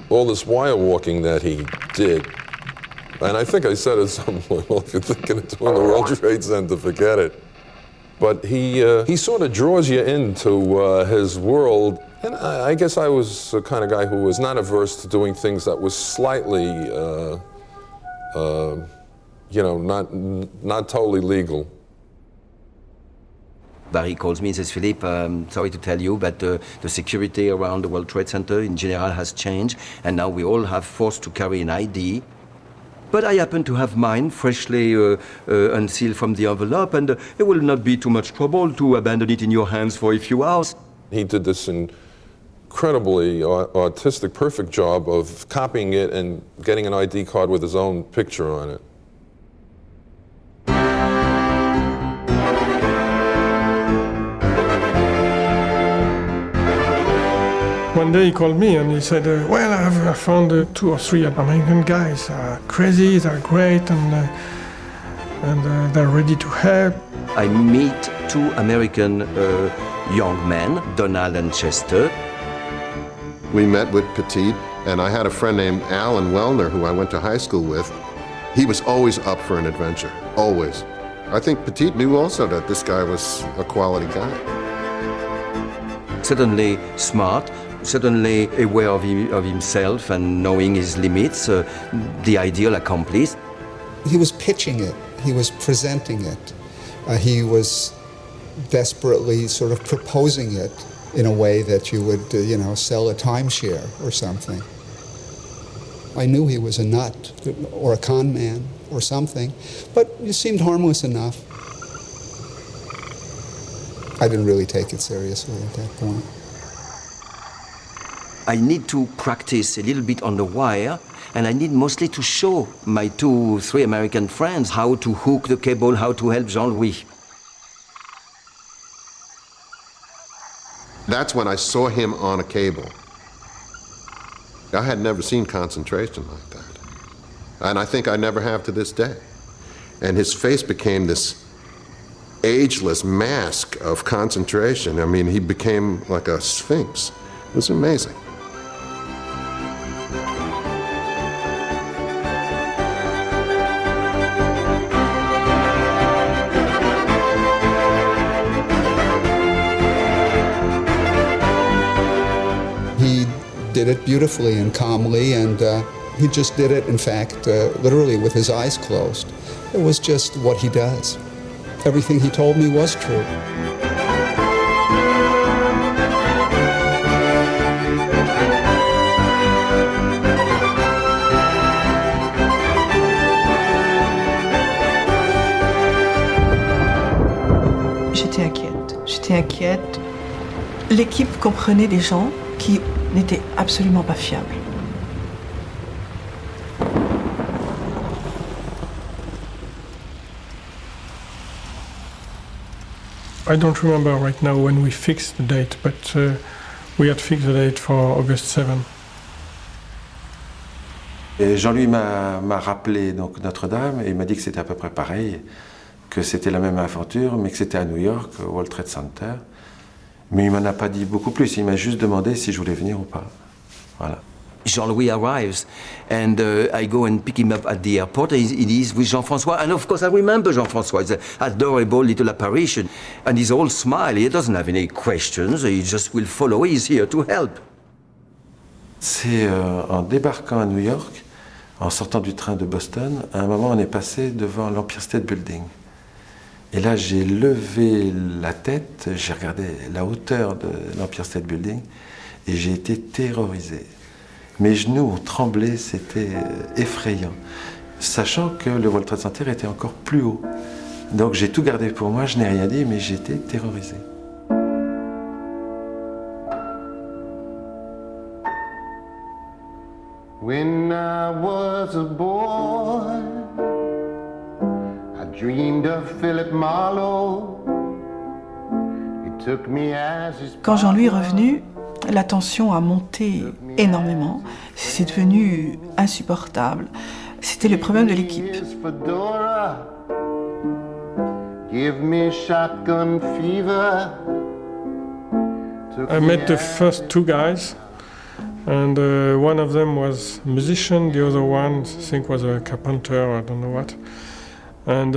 all this wire walking that he did. And I think I said at some point, well, if you're thinking of doing the World Trade Center, forget it. But he sort of draws you into his world. And I guess I was the kind of guy who was not averse to doing things that was slightly, you know, not totally legal. Barry calls me and says, Philippe, sorry to tell you, but the security around the World Trade Center in general has changed, and now we all have forced to carry an ID. But I happen to have mine freshly unsealed from the envelope, and it will not be too much trouble to abandon it in your hands for a few hours. He did this incredibly artistic, perfect job of copying it and getting an ID card with his own picture on it. One day he called me and he said, well, I've found 2 or 3 American guys. Crazy, they're great, and they're ready to help. I meet 2 American young men, Donald and Chester. We met with Petit, and I had a friend named Alan Wellner, who I went to high school with. He was always up for an adventure, always. I think Petit knew also that this guy was a quality guy. Certainly smart, certainly aware of himself and knowing his limits, the ideal accomplice. He was pitching it, he was presenting it, he was desperately sort of proposing it in a way that you would, you know, sell a timeshare or something. I knew he was a nut or a con man or something, but it seemed harmless enough. I didn't really take it seriously at that point. I need to practice a little bit on the wire, and I need mostly to show my 2-3 American friends how to hook the cable, how to help Jean-Louis. That's when I saw him on a cable. I had never seen concentration like that. And I think I never have to this day. And his face became this ageless mask of concentration. I mean, he became like a sphinx. It was amazing. He did it beautifully and calmly, and he just did it, in fact, literally with his eyes closed. It was just what he does. Everything he told me was true. J'étais inquiète. J'étais inquiète. L'équipe comprenait des gens qui n'étaient absolument pas fiables. I don't remember right now when we fixed the date, but we had fixed the date for August 7. Et Jean-Louis m'a rappelé donc Notre-Dame et il m'a dit que c'était à peu près pareil, que c'était la même aventure, mais que c'était à New York, au World Trade Center. Mais il m'en a pas dit beaucoup plus, il m'a juste demandé si je voulais venir ou pas. Voilà. Jean-Louis arrives, and I go and pick him up at the airport. He's with Jean-François, and of course I remember Jean-François. It's an adorable little apparition, and he's all smile. He doesn't have any questions. He just will follow. He's here to help. C'est en débarquant à New York, en sortant du train de Boston, à un moment on est passé devant l'Empire State Building. Et là j'ai levé la tête, j'ai regardé la hauteur de l'Empire State Building, et j'ai été terrorisé. Mes genoux ont tremblé, c'était effrayant, sachant que le World Trade Center était encore plus haut. Donc j'ai tout gardé pour moi, je n'ai rien dit, mais j'étais terrorisé. When I was a boy, I dreamed of Philip Marlowe. He took me as his Quand Jean-Louis est revenu, la tension a monté énormément. C'est devenu insupportable. C'était le problème de l'équipe. Give me shotgun fever. I met the first two guys, and one of them was a musician, the other one I think was a carpenter, I don't know what. And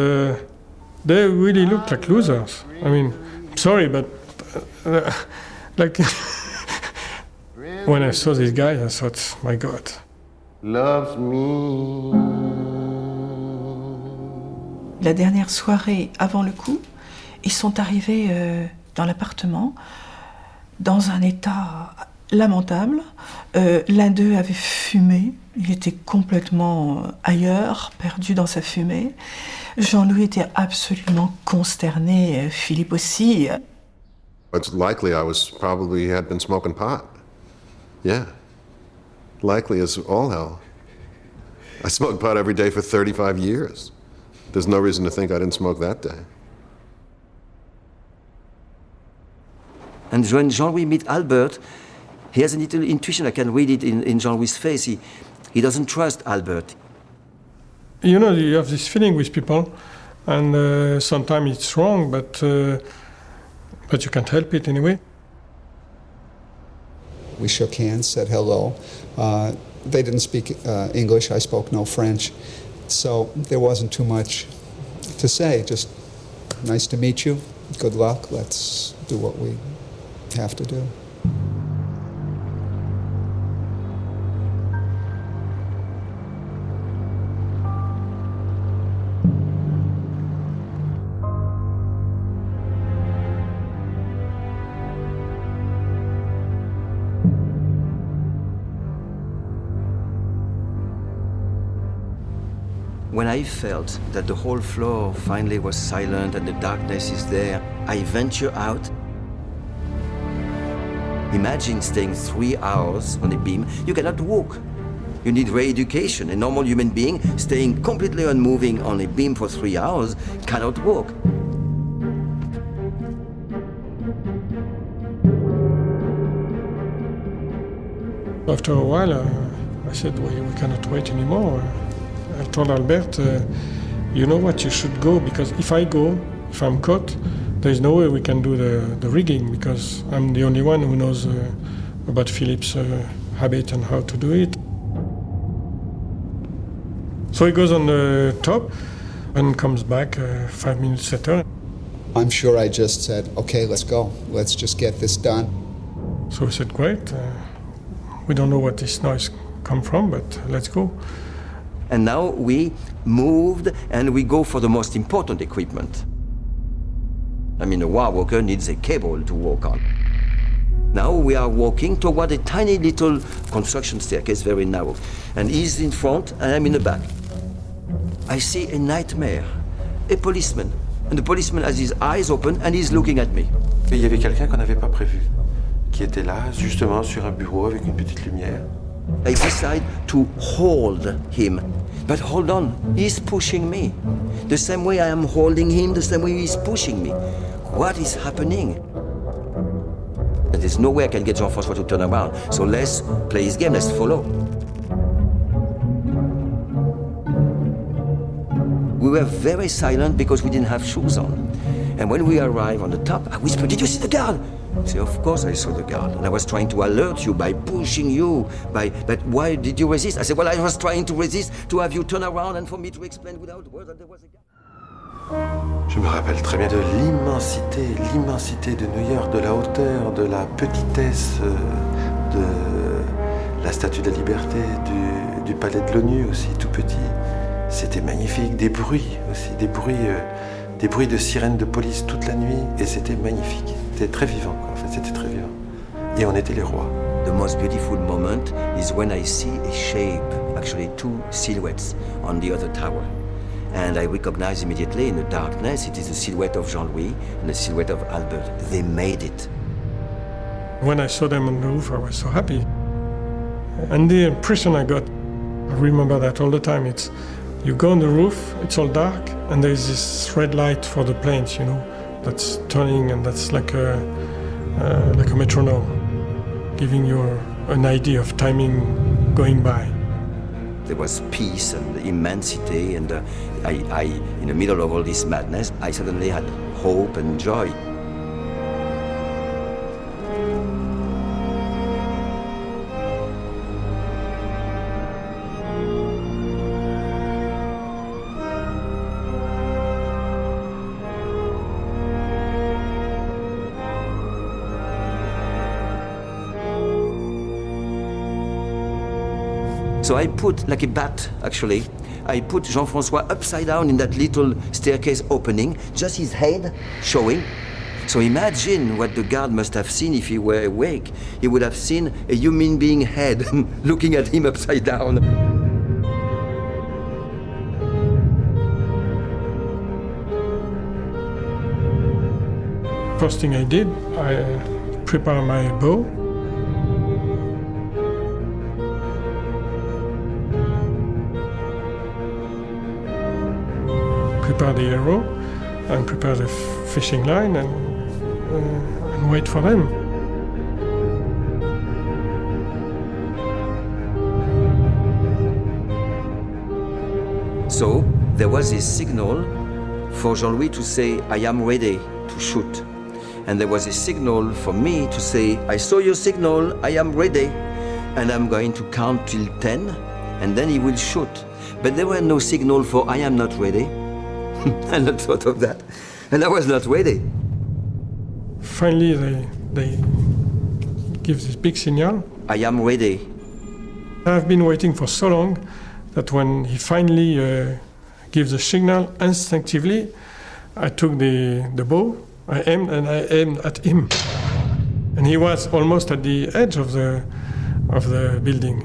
they really looked like losers. I mean, sorry, but like when I saw these guys, I thought, my God. Loves me. La dernière soirée avant le coup, ils sont arrivés dans l'appartement dans un état lamentable. L'un d'eux avait fumé, il était complètement ailleurs, perdu dans sa fumée. Jean-Louis était absolument consterné, Philippe aussi. It's likely I was probably had been smoking pot. Yeah, likely as all hell. I smoked pot every day for 35 years. There's no reason to think I didn't smoke that day. And when Jean-Louis meets Albert, he has a little intuition. I can read it in Jean-Louis' face. He doesn't trust Albert. You know, you have this feeling with people, and sometimes it's wrong, but you can't help it anyway. We shook hands, said hello. They didn't speak English, I spoke no French, so there wasn't too much to say. Just nice to meet you, good luck, let's do what we have to do. When I felt that the whole floor finally was silent and the darkness is there, I venture out. Imagine staying 3 hours on a beam. You cannot walk. You need re-education. A normal human being staying completely unmoving on a beam for 3 hours cannot walk. After a while, I said, we cannot wait anymore. I told Albert, you know what, you should go, because if I go, if I'm caught, there's no way we can do the rigging, because I'm the only one who knows about Philip's habit and how to do it. So he goes on the top and comes back 5 minutes later. I'm sure I just said, okay, let's go. Let's just get this done. So we said, great. We don't know what this noise come from, but let's go. And now we moved and we go for the most important equipment. I mean, a wire walker needs a cable to walk on. Now we are walking toward a tiny little construction staircase, very narrow. And he's in front and I'm in the back. I see a nightmare, a policeman. And the policeman has his eyes open and he's looking at me. Il y avait quelqu'un qu'on n'avait pas prévu, qui était là, justement, sur un bureau avec une petite lumière. I decide to hold him. But hold on, he's pushing me. The same way I am holding him, the same way he's pushing me. What is happening? There's no way I can get Jean-François to turn around. So let's play his game, let's follow. We were very silent because we didn't have shoes on. And when we arrived on the top, I whispered, "Did you see the guard?" I said, "Of course I saw the guard. And I was trying to alert you by pushing you, but why did you resist?" I said, "Well, I was trying to resist, to have you turn around and for me to explain without words that there was a guard." Je me rappelle très bien de l'immensité de New York, de la hauteur, de la petitesse de la Statue de la Liberté, du palais de l'ONU aussi, tout petit. C'était magnifique, des bruits aussi, des bruits de sirènes de police toute la nuit, et c'était magnifique. C'était très vivant, quoi. En fait, c'était très vivant. Et on était les rois. The most beautiful moment is when I see a shape, actually two silhouettes on the other tower. And I recognize immediately in the darkness, it is the silhouette of Jean-Louis and the silhouette of Albert. They made it. When I saw them on the roof, I was so happy. And the impression I got, I remember that all the time, it's you go on the roof, it's all dark, and there's this red light for the planes, you know, that's turning, and that's like a metronome, giving you an idea of timing going by. There was peace and immensity, and I, in the middle of all this madness, I suddenly had hope and joy. So I put, like a bat, actually, I put Jean-François upside down in that little staircase opening, just his head showing. So imagine what the guard must have seen if he were awake. He would have seen a human being head looking at him upside down. First thing I did, I prepared my bow. Prepare the arrow and prepare the fishing line and wait for them. So there was a signal for Jean-Louis to say, "I am ready to shoot." And there was a signal for me to say, "I saw your signal, I am ready." And I'm going to count till 10, and then he will shoot. But there were no signal for "I am not ready." I had not thought of that. And I was not ready. Finally, they give this big signal. I am ready. I've been waiting for so long that when he finally gives the signal, instinctively, I took the bow, I aimed at him. And he was almost at the edge of the building.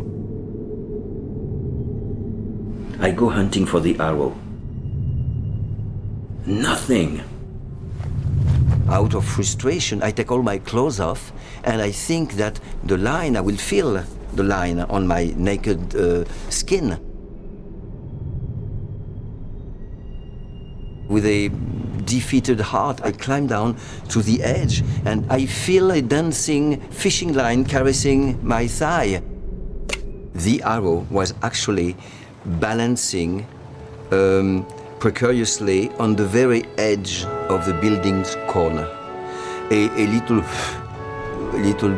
I go hunting for the arrow. Nothing. Out of frustration, I take all my clothes off, and I think that the line, I will feel the line on my naked skin. With a defeated heart, I climb down to the edge and I feel a dancing fishing line caressing my thigh. The arrow was actually balancing precariously on the very edge of the building's corner. A little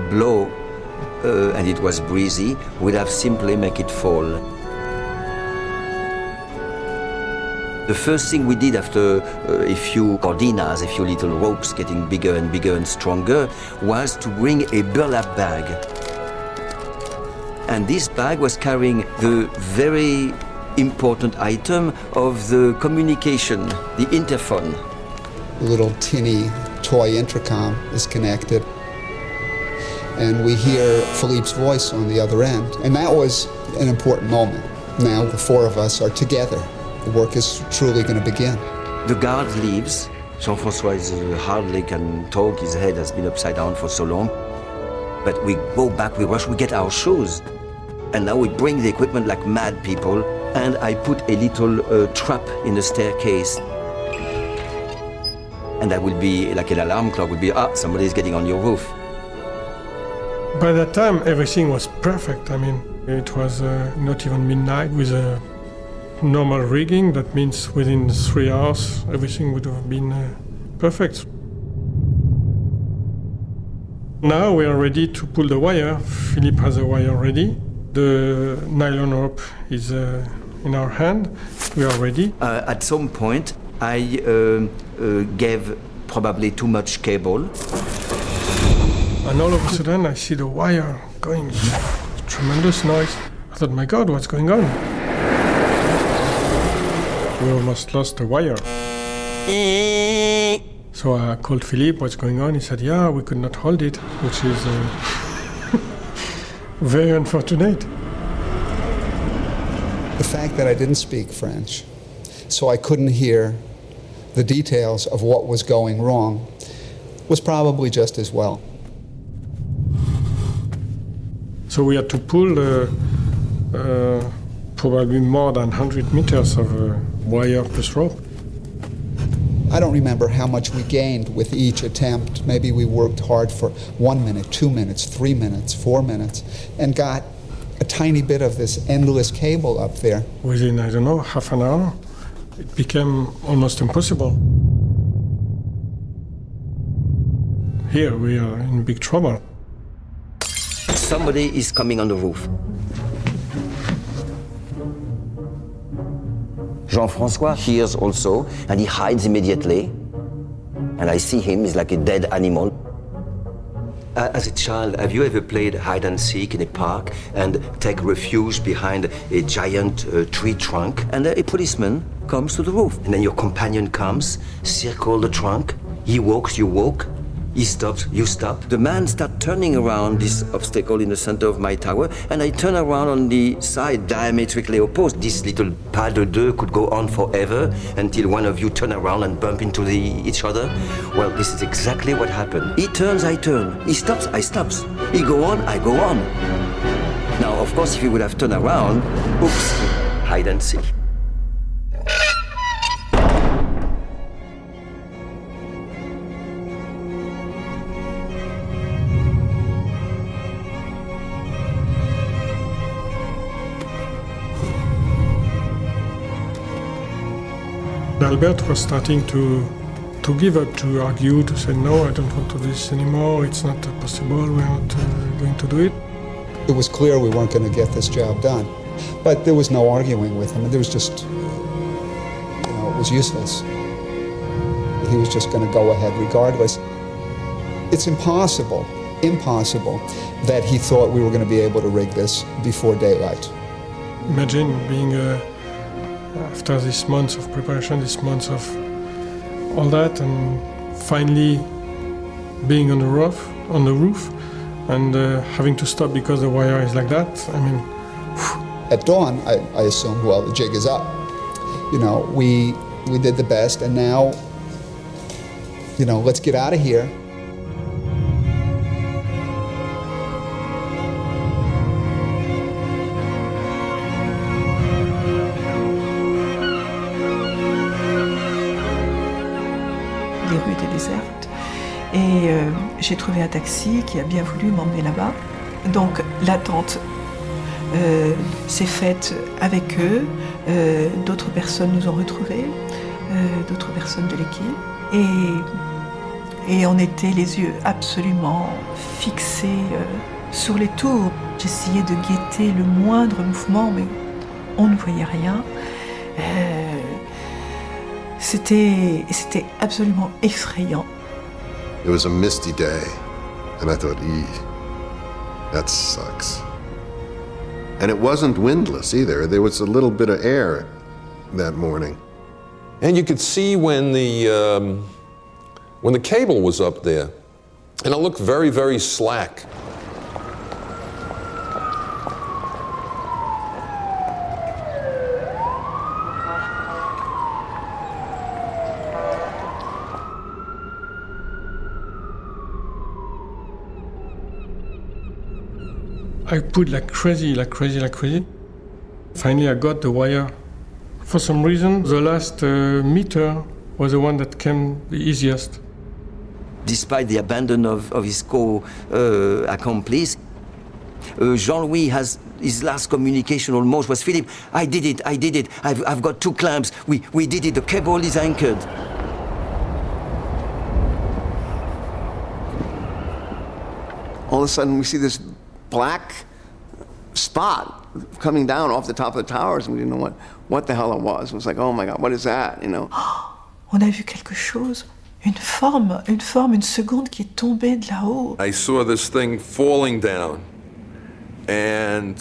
blow, and it was breezy, would have simply make it fall. The first thing we did after a few cordinas, a few little ropes getting bigger and stronger, was to bring a burlap bag. And this bag was carrying the very important item of the communication, the interphone. A little tinny toy intercom is connected, and we hear Philippe's voice on the other end. And that was an important moment. Now the four of us are together. The work is truly going to begin. The guard leaves. Jean-François hardly can talk. His head has been upside down for so long. But we go back, we rush, we get our shoes. And now we bring the equipment like mad people. And I put a little trap in the staircase. And that will be like an alarm clock, would be, somebody's getting on your roof. By that time, everything was perfect. I mean, it was not even midnight with a normal rigging. That means within 3 hours, everything would have been perfect. Now we are ready to pull the wire. Philippe has a wire ready. The nylon rope is in our hand. We are ready. At some point, I gave probably too much cable. And all of a sudden, I see the wire going, tremendous noise. I thought, my God, what's going on? We almost lost the wire. So I called Philippe, what's going on? He said, yeah, we could not hold it, which is very unfortunate. The fact that I didn't speak French, so I couldn't hear the details of what was going wrong, was probably just as well. So we had to pull probably more than 100 meters of wire plus rope. I don't remember how much we gained with each attempt. Maybe we worked hard for 1 minute, 2 minutes, 3 minutes, 4 minutes, and got a tiny bit of this endless cable up there. Within, I don't know, half an hour, it became almost impossible. Here we are in big trouble. Somebody is coming on the roof. Jean-François hears also, and he hides immediately. And I see him, he's like a dead animal. As a child, have you ever played hide and seek in a park and take refuge behind a giant tree trunk? And a policeman comes to the roof. And then your companion comes, circle the trunk. He walks, you walk. He stops, you stop. The man starts turning around this obstacle in the center of my tower, and I turn around on the side diametrically opposed. This little pas de deux could go on forever until one of you turn around and bump into each other. Well, this is exactly what happened. He turns, I turn. He stops, I stops. He go on, I go on. Now, of course, if he would have turned around, oops, hide and seek. Albert was starting to give up, to argue, to say, no, I don't want to do this anymore, it's not possible, we're not going to do it. It was clear we weren't going to get this job done. But there was no arguing with him. There was just, it was useless. He was just going to go ahead regardless. It's impossible that he thought we were going to be able to rig this before daylight. Imagine being after this months of preparation, this months of all that, and finally being on the roof, and having to stop because the wire is like that. I mean, at dawn, I assumed, well, the jig is up. We did the best, and now, let's get out of here. les rues étaient désertes. Et j'ai trouvé un taxi qui a bien voulu m'emmener là-bas. Donc l'attente s'est faite avec eux. D'autres personnes nous ont retrouvés, d'autres personnes de l'équipe. Et on était les yeux absolument fixés sur les tours. J'essayais de guetter le moindre mouvement, mais on ne voyait rien. C'était absolument effrayant. It was a misty day, and I thought, that sucks. And it wasn't windless either. There was a little bit of air that morning. And you could see when the cable was up there, and it looked very, very slack. I put like crazy. Finally, I got the wire. For some reason, the last meter was the one that came the easiest. Despite the abandon of his co-accomplice, Jean-Louis has his last communication almost was, Philippe, I did it, I've got 2 clamps, we did it, the cable is anchored. All of a sudden we see this black spot coming down off the top of the towers, and we didn't know what the hell it was. It was like, oh my God, what is that, you know? On a vu quelque chose, une forme, une seconde qui est tombée de là-haut. I saw this thing falling down, and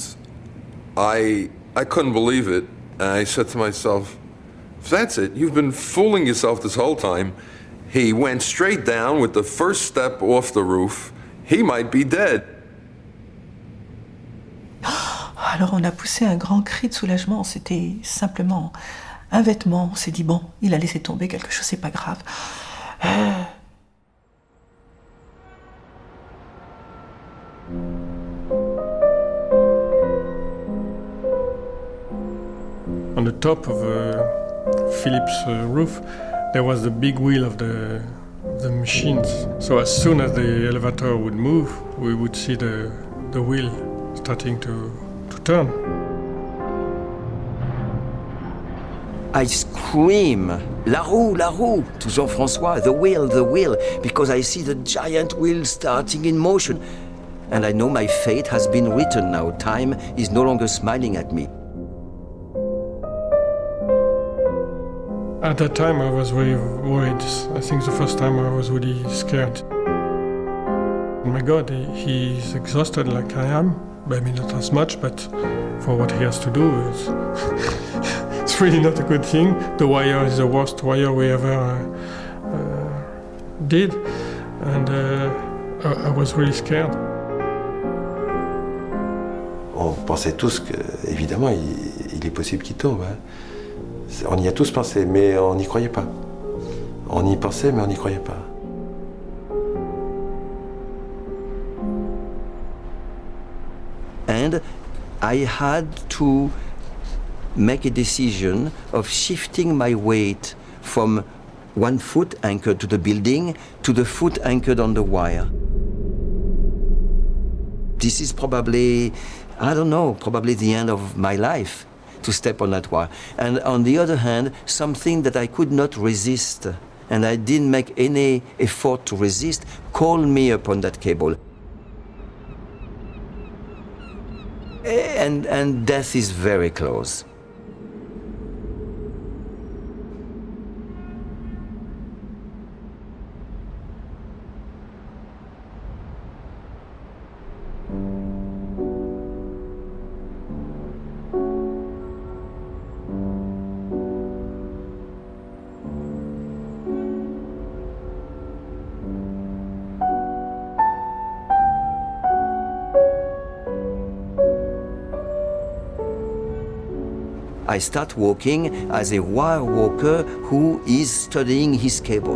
I couldn't believe it. And I said to myself, if that's it, you've been fooling yourself this whole time. He went straight down with the first step off the roof. He might be dead. Alors on a poussé un grand cri de soulagement, c'était simplement un vêtement. On s'est dit, bon, il a laissé tomber quelque chose, c'est pas grave. On the top of Philip's roof, there was the big wheel of the machines. So as soon as the elevator would move, we would see the wheel starting to turn. I scream, La roue, to Jean-François, the wheel, because I see the giant wheel starting in motion. And I know my fate has been written now. Time is no longer smiling at me. At that time I was very worried. I think the first time I was really scared. Oh my God, he's exhausted like I am. Maybe not as much, but for what he has to do, it's really not a good thing. The wire is the worst wire we ever did, and I was really scared. On pensait tous que, évidemment, il est possible qu'il tombe. Hein. On y a tous pensé, mais on n'y croyait pas. On y pensait, mais on n'y croyait pas. And I had to make a decision of shifting my weight from one foot anchored to the building to the foot anchored on the wire. This is probably, I don't know, probably the end of my life to step on that wire. And on the other hand, something that I could not resist, and I didn't make any effort to resist, called me upon that cable. And death is very close. I start working as a wire worker who is studying his cable.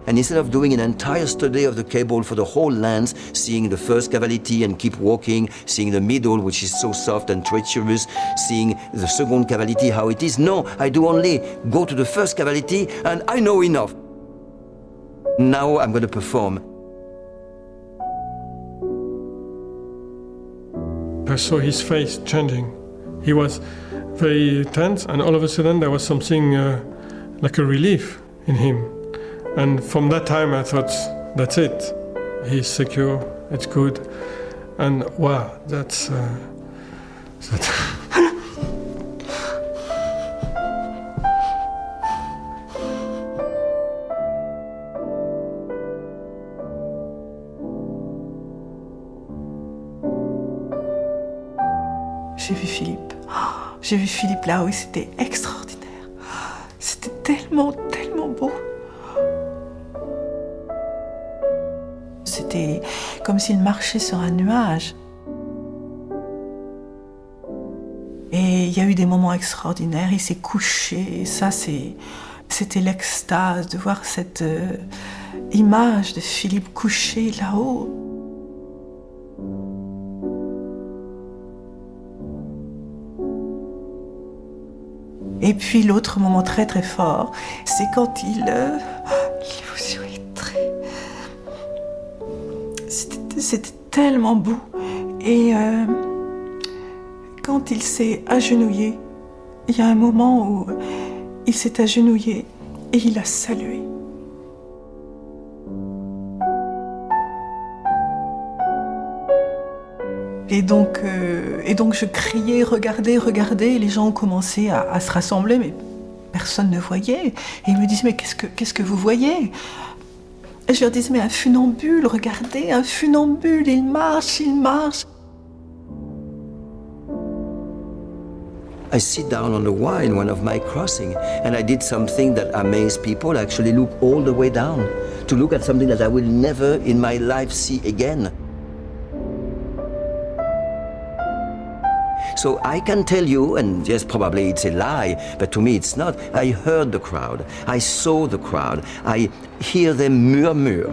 And instead of doing an entire study of the cable for the whole lens, seeing the first cavity and keep walking, seeing the middle, which is so soft and treacherous, seeing the second cavity, how it is, no, I do only go to the first cavity and I know enough. Now I'm going to perform. I saw his face changing. He was very tense, and all of a sudden there was something like a relief in him. And from that time I thought, that's it. He's secure, it's good. And wow, that's... J'ai vu Philippe. J'ai vu Philippe là-haut et c'était extraordinaire. C'était tellement, tellement beau. C'était comme s'il marchait sur un nuage. Et il y a eu des moments extraordinaires. Il s'est couché. Et ça, c'était l'extase de voir cette image de Philippe couché là-haut. Et puis l'autre moment très très fort, c'est quand il vous souhaiterait. C'était tellement beau. Et quand il s'est agenouillé, il y a un moment où il s'est agenouillé et il a salué. Et donc je criais, regardez, regardez, et les gens ont commencé à se rassembler, mais personne ne voyait. Et ils me disaient, mais qu'est-ce que vous voyez? Et je leur disais, mais un funambule, regardez, un funambule, il marche, il marche. I sit down on a Y in one of my crossing, and I did something that amazed people. I actually look all the way down to look at something that I will never in my life see again. So I can tell you, and yes, probably it's a lie, but to me it's not. I heard the crowd. I saw the crowd. I hear them murmur.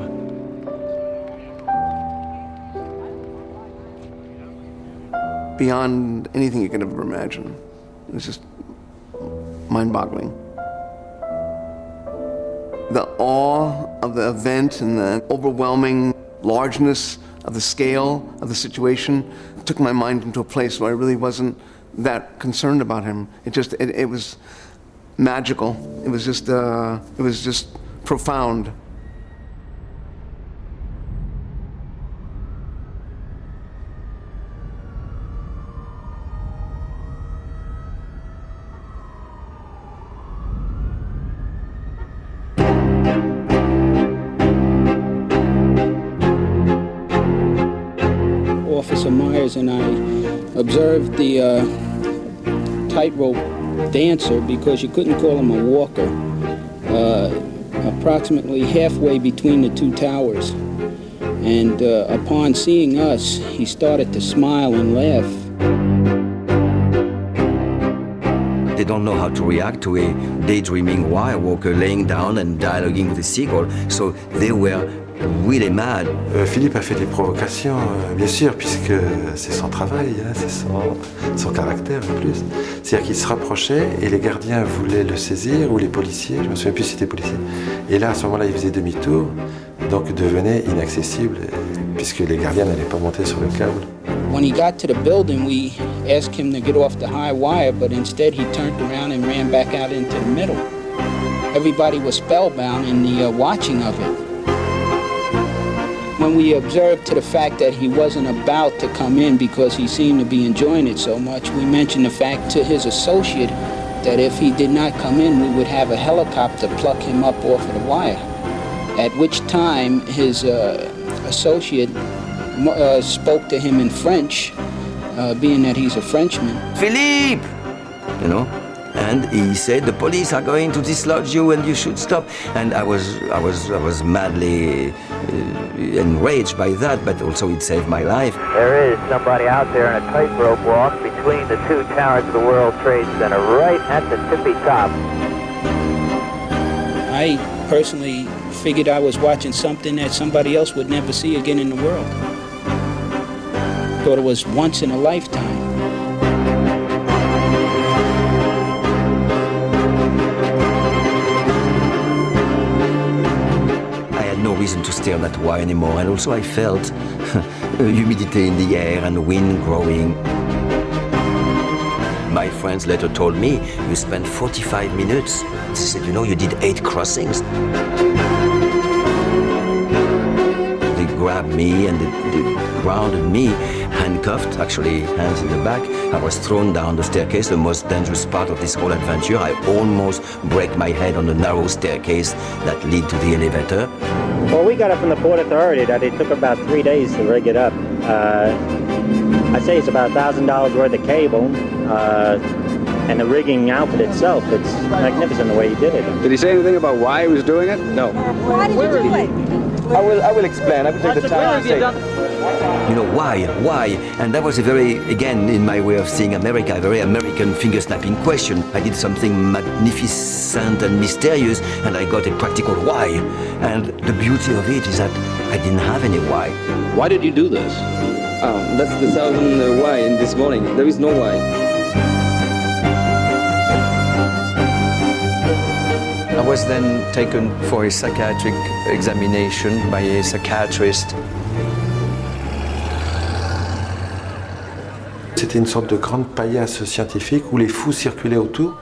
Beyond anything you could ever imagine. It was just mind-boggling. The awe of the event and the overwhelming largeness of the scale of the situation took my mind into a place where I really wasn't that concerned about him. It was magical. It was just profound. Officer Myers and I observed the tightrope dancer, because you couldn't call him a walker, approximately halfway between the two towers. And upon seeing us, he started to smile and laugh. They don't know how to react to a daydreaming wire walker laying down and dialoguing with a seagull, so they were really mad. Philippe a fait des provocations, bien sûr, puisque c'est son travail, hein, c'est son caractère en plus. C'est-à-dire qu'il se rapprochait et les gardiens voulaient le saisir, ou les policiers, je ne me souviens plus si c'était policier. Et là, à ce moment-là, il faisait demi-tour, donc devenait inaccessible, puisque les gardiens n'allaient pas monter sur le câble. When he got to the building, we asked him to get off the high wire, but instead he turned around and ran back out into the middle. Everybody was spellbound in the watching of it. When we observed to the fact that he wasn't about to come in because he seemed to be enjoying it so much, we mentioned the fact to his associate that if he did not come in, we would have a helicopter pluck him up off of the wire. At which time his associate spoke to him in French, being that he's a Frenchman. Philippe! You know? And he said, the police are going to dislodge you and you should stop. And I was madly enraged by that, but also it saved my life. There is somebody out there in a tightrope walk between the two towers of the World Trade Center, right at the tippy top. I personally figured I was watching something that somebody else would never see again in the world. Thought it was once in a lifetime. reason to stare at why anymore. And also I felt humidity in the air and wind growing. My friends later told me, you spent 45 minutes. They said, you know, you did 8 crossings. They grabbed me and they grounded me, handcuffed, actually hands in the back. I was thrown down the staircase, the most dangerous part of this whole adventure. I almost break my head on the narrow staircase that lead to the elevator. Well, we got it from the Port Authority that it took about 3 days to rig it up. I'd say it's about $1,000 worth of cable, and the rigging outfit itself, it's magnificent the way he did it. Did he say anything about why he was doing it? No. Why did you do it? I will explain. I will take the time to say. You know, why? And that was a very, again, in my way of seeing America, a very American finger-snapping question. I did something magnificent and mysterious, and I got a practical why. And the beauty of it is that I didn't have any why. Why did you do this? That's the 1,000 why in this morning. There is no why. I was then taken for a psychiatric examination by a psychiatrist. C'était une sorte de grande paillasse scientifique où les fous circulaient autour.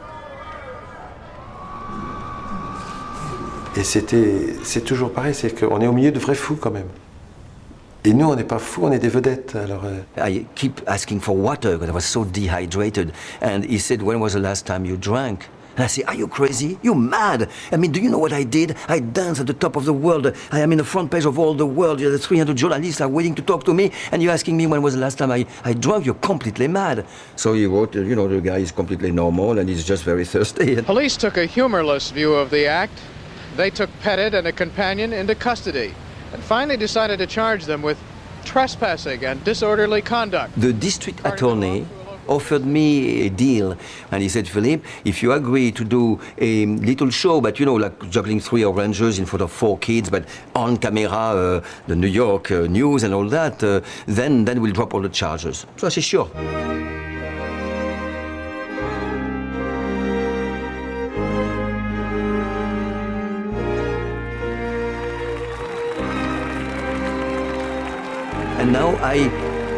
Et c'est toujours pareil, c'est qu'on est au milieu de vrais fous quand même. Et nous, on n'est pas fous, on est des vedettes. Alors, I keep asking for water because I was so dehydrated. And he said, when was the last time you drank? And I say, are you crazy? You're mad. I mean, do you know what I did? I danced at the top of the world. I am in the front page of all the world. The 300 journalists are waiting to talk to me. And you're asking me when was the last time I drank? You're completely mad. So he wrote, you know, the guy is completely normal and he's just very thirsty. Police took a humorless view of the act. They took Pettit and a companion into custody and finally decided to charge them with trespassing and disorderly conduct. The district attorney offered me a deal, and he said, Philippe, if you agree to do a little show, but you know, like juggling 3 oranges in front of 4 kids, but on camera, the New York news and all that, then we'll drop all the charges. So I said, sure. And now I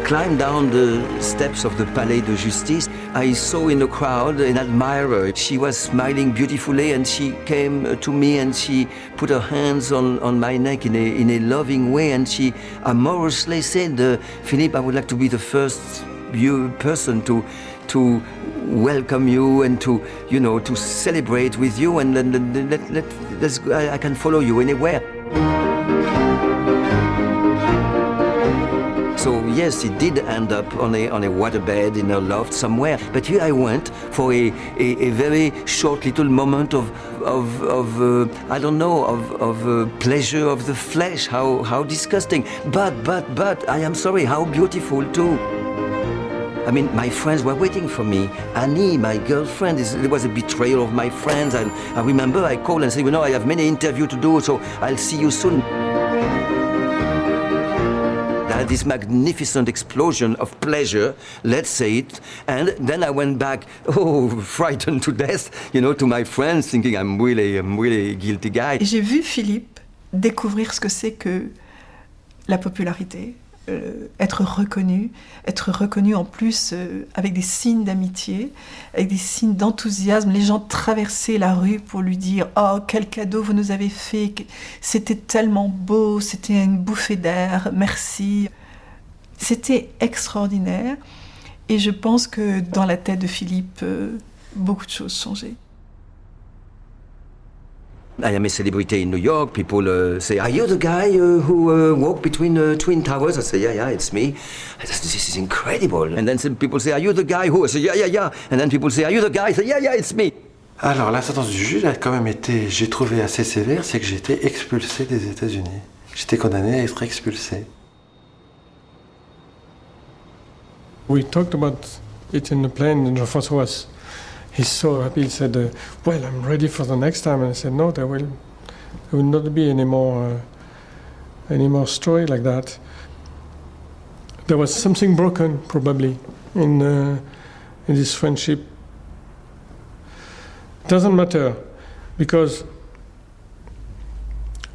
climbed down the steps of the Palais de Justice. I saw in the crowd an admirer. She was smiling beautifully and she came to me and she put her hands on my neck in a loving way and she amorously said, Philippe, I would like to be the first person to welcome you and to, you know, to celebrate with you and I can follow you anywhere. So yes, it did end up on a waterbed in a loft somewhere. But here I went for a very short little moment of I don't know, of pleasure of the flesh. How disgusting. But I am sorry, how beautiful too. I mean, my friends were waiting for me. Annie, my girlfriend, there was a betrayal of my friends. And I remember I called and said, you know, I have many interviews to do, so I'll see you soon. This magnificent explosion of pleasure, let's say it, and then I went back, frightened to death, you know, to my friends, thinking I'm really a guilty guy. Et j'ai vu Philippe découvrir ce que c'est que la popularité, être reconnu en plus avec des signes d'amitié, avec des signes d'enthousiasme. Les gens traversaient la rue pour lui dire « Oh, quel cadeau vous nous avez fait, c'était tellement beau, c'était une bouffée d'air, merci ». C'était extraordinaire et je pense que dans la tête de Philippe, beaucoup de choses changeaient. I am a celebrity in New York. People say, are you the guy who walked between Twin Towers? I say, yeah, it's me. This is incredible. And then some people say, are you the guy who? I say, yeah. And then people say, are you the guy? I say, yeah, it's me. Alors la sentence du juge a quand même été, j'ai trouvé assez sévère, c'est que j'ai été expulsé des États-Unis. J'étais condamné à être expulsé. We talked about it in the plane, and Jean-François he's so happy. He said, well, I'm ready for the next time. And I said, no, there will not be any more story like that. There was something broken, probably, in this friendship. It doesn't matter, because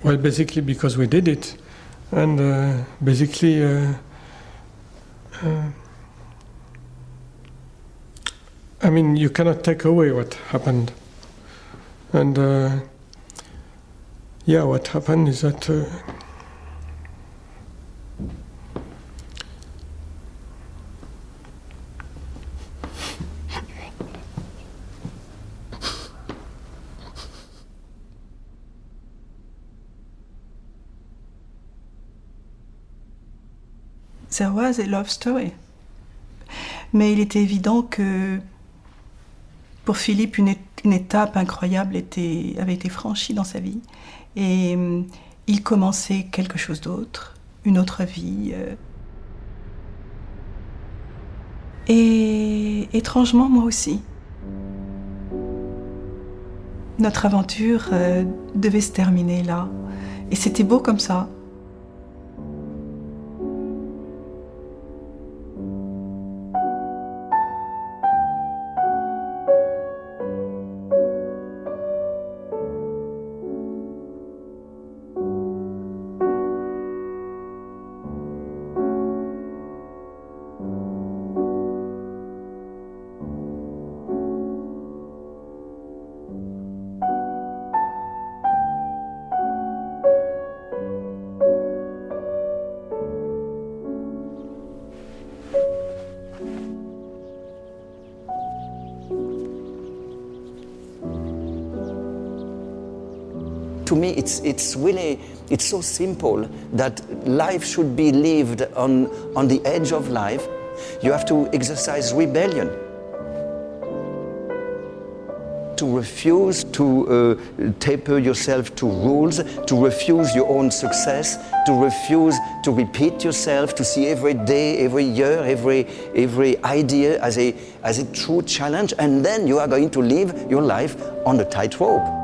Well, basically because we did it, and I mean, you cannot take away what happened. And yeah, what happened is that there was a love story. Mais il était évident que pour Philippe, une étape incroyable avait été franchie dans sa vie. Et il commençait quelque chose d'autre, une autre vie. Et étrangement, moi aussi. Notre aventure devait se terminer là. Et c'était beau comme ça. To me, it's really, it's so simple that life should be lived on the edge of life. You have to exercise rebellion. To refuse to taper yourself to rules, to refuse your own success, to refuse to repeat yourself, to see every day, every year, every idea as a true challenge, and then you are going to live your life on a tightrope.